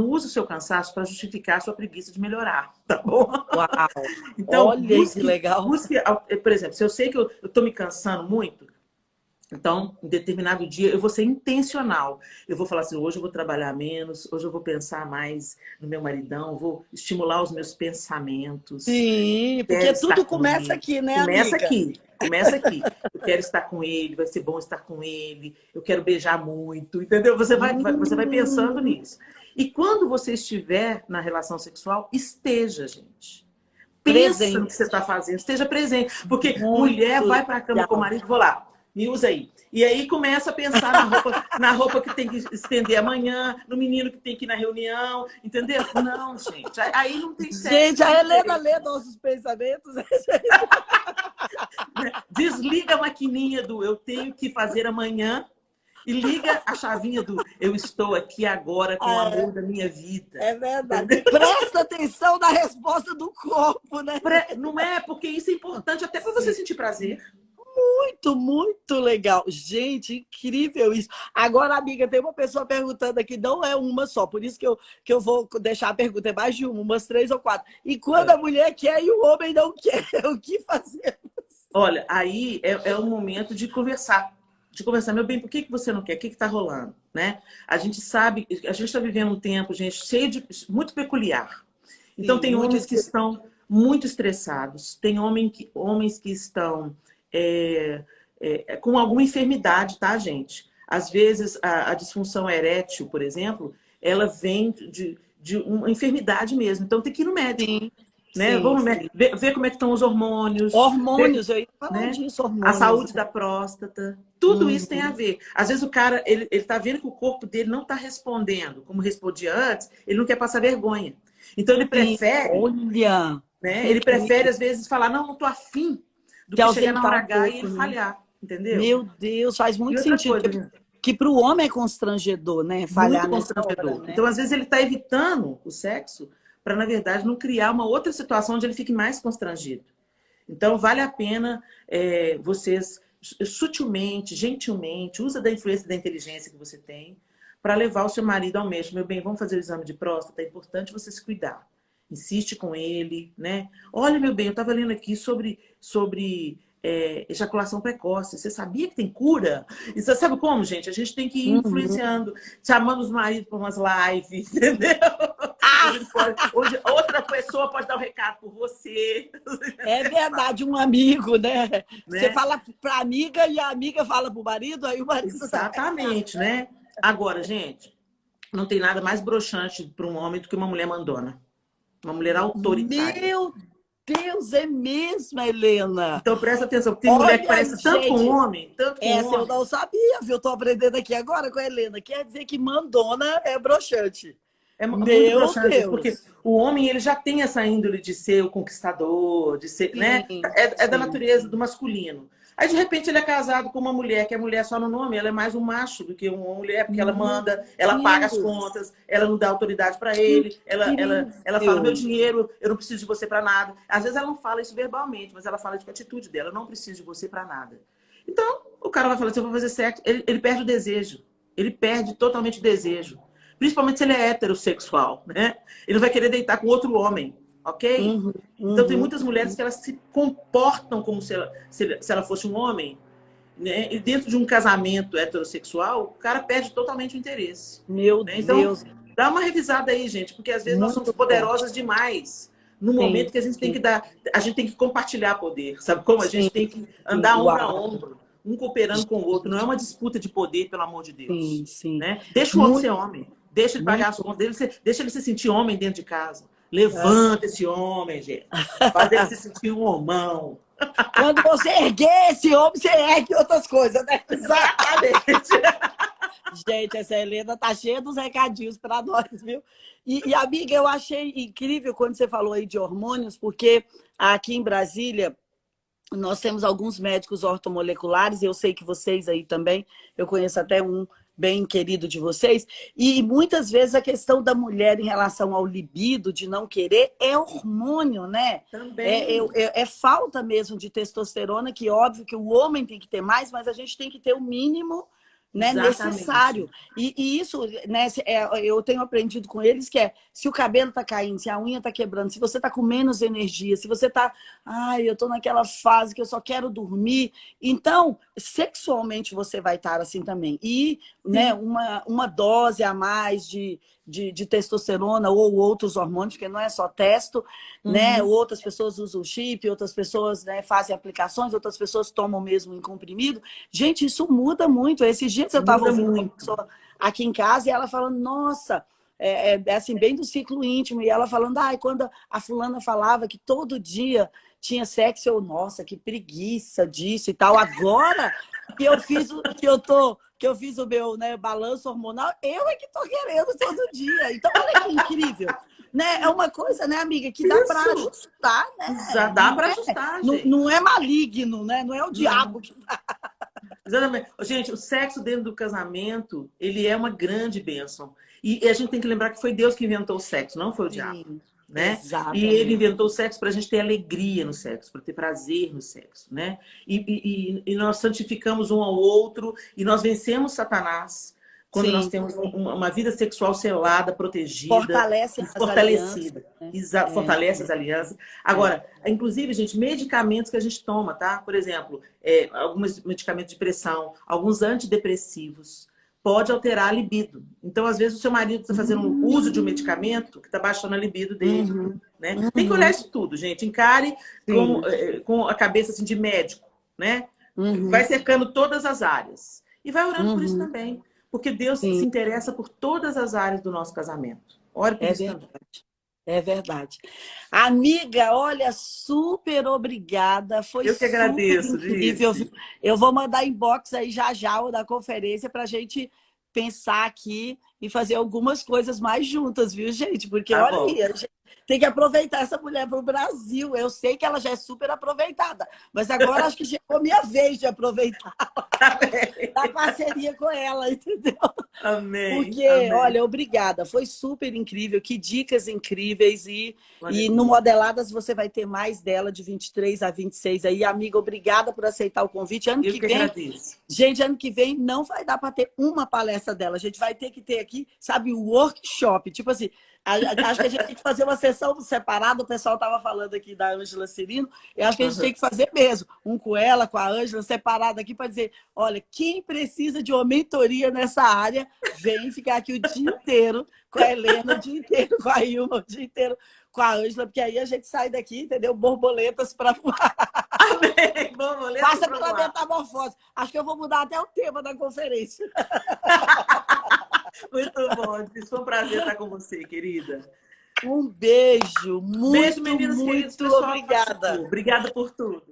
Speaker 2: use o seu cansaço para justificar a sua preguiça de melhorar, tá bom?
Speaker 1: Uau.
Speaker 2: Então,
Speaker 1: Olha aí que legal.
Speaker 2: por exemplo, se eu sei que eu estou me cansando muito, então, em determinado dia, eu vou ser intencional. Eu vou falar assim, hoje eu vou trabalhar menos, hoje eu vou pensar mais no meu maridão, vou estimular os meus pensamentos.
Speaker 1: Sim, porque
Speaker 2: Quero
Speaker 1: tudo
Speaker 2: estar com
Speaker 1: começa
Speaker 2: ele.
Speaker 1: aqui, né,
Speaker 2: Começa
Speaker 1: amiga?
Speaker 2: aqui, começa aqui. Eu quero estar com ele, vai ser bom estar com ele, eu quero beijar muito, entendeu? Você vai pensando
Speaker 1: Hum,
Speaker 2: nisso. E quando você estiver na relação sexual, esteja, gente. Pensa
Speaker 1: Presente.
Speaker 2: no que você está fazendo, esteja presente. Porque
Speaker 1: Muito
Speaker 2: mulher vai para a cama com o
Speaker 1: legal.
Speaker 2: marido, vou lá, me usa aí. E aí começa a pensar na roupa que tem que estender amanhã, no menino que tem que ir na reunião, entendeu? Não, gente, aí não tem sexo.
Speaker 1: Gente, a Helena lê nossos pensamentos.
Speaker 2: Desliga a maquininha do eu tenho que fazer amanhã e liga a chavinha do eu estou aqui agora com o amor da minha vida.
Speaker 1: É verdade. Presta atenção na resposta do corpo, né?
Speaker 2: Não é? Porque isso é importante até para você sentir prazer.
Speaker 1: Muito, muito legal. Gente, incrível isso. Agora, amiga, tem uma pessoa perguntando aqui, não é uma só, por isso que eu vou deixar a pergunta, é mais de uma, umas 3 ou 4. E quando a mulher quer e o homem não quer, o que fazer?
Speaker 2: Olha, aí é o momento de conversar. De conversar, meu bem, por que você não quer? O que está rolando? Né? A gente sabe, a gente está vivendo um tempo, gente, cheio de... muito peculiar. Então,
Speaker 1: Sim,
Speaker 2: tem homens que estão muito estressados, tem homens que estão com alguma enfermidade, tá, gente? Às vezes, a disfunção erétil, por exemplo, ela vem de uma enfermidade mesmo. Então, tem que ir no médico.
Speaker 1: Sim,
Speaker 2: Né?
Speaker 1: sim,
Speaker 2: Vamos
Speaker 1: sim.
Speaker 2: ver como é que estão os hormônios.
Speaker 1: Hormônios, eu ia falar
Speaker 2: né?
Speaker 1: disso,
Speaker 2: A
Speaker 1: hormônios.
Speaker 2: saúde da próstata. Tudo isso tem a ver. Às vezes o cara, ele tá vendo que o corpo dele não está respondendo como respondia antes, ele não quer passar vergonha. Então ele prefere,
Speaker 1: olha,
Speaker 2: né? Ele prefere às vezes falar, não tô afim, do que chegar na hora H e ele falhar, entendeu?
Speaker 1: Meu Deus, faz muito sentido.
Speaker 2: Coisa,
Speaker 1: que para o homem é constrangedor, né? Falhar
Speaker 2: muito constrangedor.
Speaker 1: Hora, né?
Speaker 2: Então, às vezes, ele está evitando o sexo para, na verdade, não criar uma outra situação onde ele fique mais constrangido. Então, vale a pena vocês, sutilmente, gentilmente, usa da influência da inteligência que você tem para levar o seu marido ao médico. Meu bem, vamos fazer o exame de próstata, é importante você se cuidar. Insiste com ele, né? Olha, meu bem, eu estava lendo aqui sobre ejaculação precoce. Você sabia que tem cura? E você sabe como, gente? A gente tem que ir influenciando, chamando os maridos para umas lives, entendeu? Hoje outra pessoa pode dar um recado por você.
Speaker 1: É verdade, um amigo, né? Você fala para a amiga e a amiga fala para o marido, aí o marido...
Speaker 2: Exatamente, né? Agora, gente, não tem nada mais broxante para um homem do que uma mulher mandona. Uma mulher autoritária.
Speaker 1: Meu Deus, é mesmo, Helena.
Speaker 2: Então presta atenção, porque tem mulher que parece tanto com homem, tanto com
Speaker 1: essa
Speaker 2: homem.
Speaker 1: eu não sabia, viu? Eu tô aprendendo aqui agora com a Helena. Quer dizer que mandona é broxante.
Speaker 2: É muito broxante, porque o homem ele já tem essa índole de ser o conquistador, de ser, né? É da natureza do masculino. Aí, de repente, ele é casado com uma mulher, que é mulher só no nome, ela é mais um macho do que uma mulher, porque ela manda, ela paga as contas, ela não dá autoridade para ele, ela fala, meu dinheiro, eu não preciso de você para nada. Às vezes ela não fala isso verbalmente, mas ela fala isso com a atitude dela, eu não preciso de você para nada. Então, o cara vai falar assim, eu vou fazer sexo, ele perde o desejo, ele perde totalmente o desejo. Principalmente se ele é heterossexual, né? Ele vai querer deitar com outro homem. Ok? Então, tem muitas mulheres que elas se comportam como se ela fosse um homem, né? E dentro de um casamento heterossexual, o cara perde totalmente o interesse.
Speaker 1: Meu Deus.
Speaker 2: Então, dá uma revisada aí, gente, porque às vezes nós somos poderosas demais no momento que a gente tem que dar, a gente tem que compartilhar poder, sabe como? A gente tem que andar ombro a ombro, um cooperando com o outro. Não é uma disputa de poder, pelo amor de Deus. Né? Deixa o homem ser homem. Deixa ele pagar as contas, deixa ele se sentir homem dentro de casa. Levanta esse homem, gente. Faz ele se sentir um homão.
Speaker 1: Quando você erguer esse homem, você ergue outras coisas, né?
Speaker 2: Exatamente.
Speaker 1: Gente, essa Helena tá cheia dos recadinhos para nós, viu? E, amiga, eu achei incrível quando você falou aí de hormônios, porque aqui em Brasília, nós temos alguns médicos ortomoleculares, eu sei que vocês aí também, eu conheço até um bem querido de vocês, e muitas vezes a questão da mulher em relação ao libido, de não querer, é hormônio, né?
Speaker 2: Também.
Speaker 1: É falta mesmo de testosterona, que óbvio que o homem tem que ter mais, mas a gente tem que ter o mínimo, né, necessário. E isso, né, eu tenho aprendido com eles que se o cabelo tá caindo, se a unha tá quebrando, se você tá com menos energia, se você tá, eu tô naquela fase que eu só quero dormir, então, sexualmente você vai estar assim também. E, né, uma dose a mais de testosterona ou outros hormônios, porque não é só testo, né? Outras pessoas usam chip, outras pessoas, né, fazem aplicações, outras pessoas tomam mesmo em comprimido. Gente, isso muda muito. Esses dias eu estava ouvindo uma pessoa aqui em casa e ela falando, nossa, assim, bem do ciclo íntimo, e ela falando, quando a fulana falava que todo dia tinha sexo, nossa, que preguiça disso e tal. Agora que eu fiz o meu, né, balanço hormonal, eu é que tô querendo todo dia. Então, olha que incrível. Né? É uma coisa, né, amiga, que dá para ajustar, né?
Speaker 2: Já dá para ajustar, gente.
Speaker 1: Não é maligno, né? Não é o diabo que faz.
Speaker 2: Exatamente. Gente, o sexo dentro do casamento, ele é uma grande bênção. E a gente tem que lembrar que foi Deus que inventou o sexo, não foi o diabo. Né?
Speaker 1: Exatamente.
Speaker 2: E ele inventou o sexo para a gente ter alegria no sexo, para ter prazer no sexo, né? E nós santificamos um ao outro e nós vencemos Satanás quando nós temos uma vida sexual selada, protegida, fortalecida. Exato, fortalece as alianças. Agora, inclusive, gente, medicamentos que a gente toma, tá? Por exemplo, alguns medicamentos de pressão, alguns antidepressivos, pode alterar a libido. Então, às vezes, o seu marido está fazendo uso de um medicamento que está baixando a libido dele. Né? Tem que olhar isso tudo, gente. Encare com a cabeça assim, de médico. Né? Vai cercando todas as áreas. E vai orando por isso também. Porque Deus se interessa por todas as áreas do nosso casamento. Ore por isso também.
Speaker 1: É verdade. Amiga, olha, super obrigada. Foi
Speaker 2: eu que agradeço,
Speaker 1: incrível. Eu vou mandar inbox aí já o da conferência para a gente pensar aqui e fazer algumas coisas mais juntas, viu, gente? Porque olha aí, a gente tem que aproveitar essa mulher para o Brasil. Eu sei que ela já é super aproveitada, mas agora acho que chegou a minha vez de aproveitar a parceria com ela, entendeu?
Speaker 2: Amém.
Speaker 1: Porque, olha, obrigada. Foi super incrível. Que dicas incríveis. E no Modeladas você vai ter mais dela de 23 a 26 aí. Amiga, obrigada por aceitar o convite. Ano que vem,
Speaker 2: agradeço.
Speaker 1: Gente, ano que vem não vai dar para ter uma palestra dela. A gente vai ter que ter aqui, sabe, o workshop. Tipo assim, acho que a gente tem que fazer uma sessão separada. O pessoal estava falando aqui da Ângela Cirino. Eu acho que a gente tem que fazer mesmo. Um com ela, com a Ângela, separado aqui para dizer, olha, quem precisa de uma mentoria nessa área, vem ficar aqui o dia inteiro com a Helena, o dia inteiro com a Ilma, o dia inteiro com a Ângela, porque aí a gente sai daqui, entendeu? Borboletas para voar.
Speaker 2: Amém! Borboletas
Speaker 1: passa pela metamorfose. Acho que eu vou mudar até o tema da conferência.
Speaker 2: Muito bom. Foi um prazer estar com você, querida.
Speaker 1: Um beijo. Muito,
Speaker 2: beijo, meninas,
Speaker 1: muito
Speaker 2: queridos, pessoal,
Speaker 1: obrigada.
Speaker 2: Obrigada por tudo.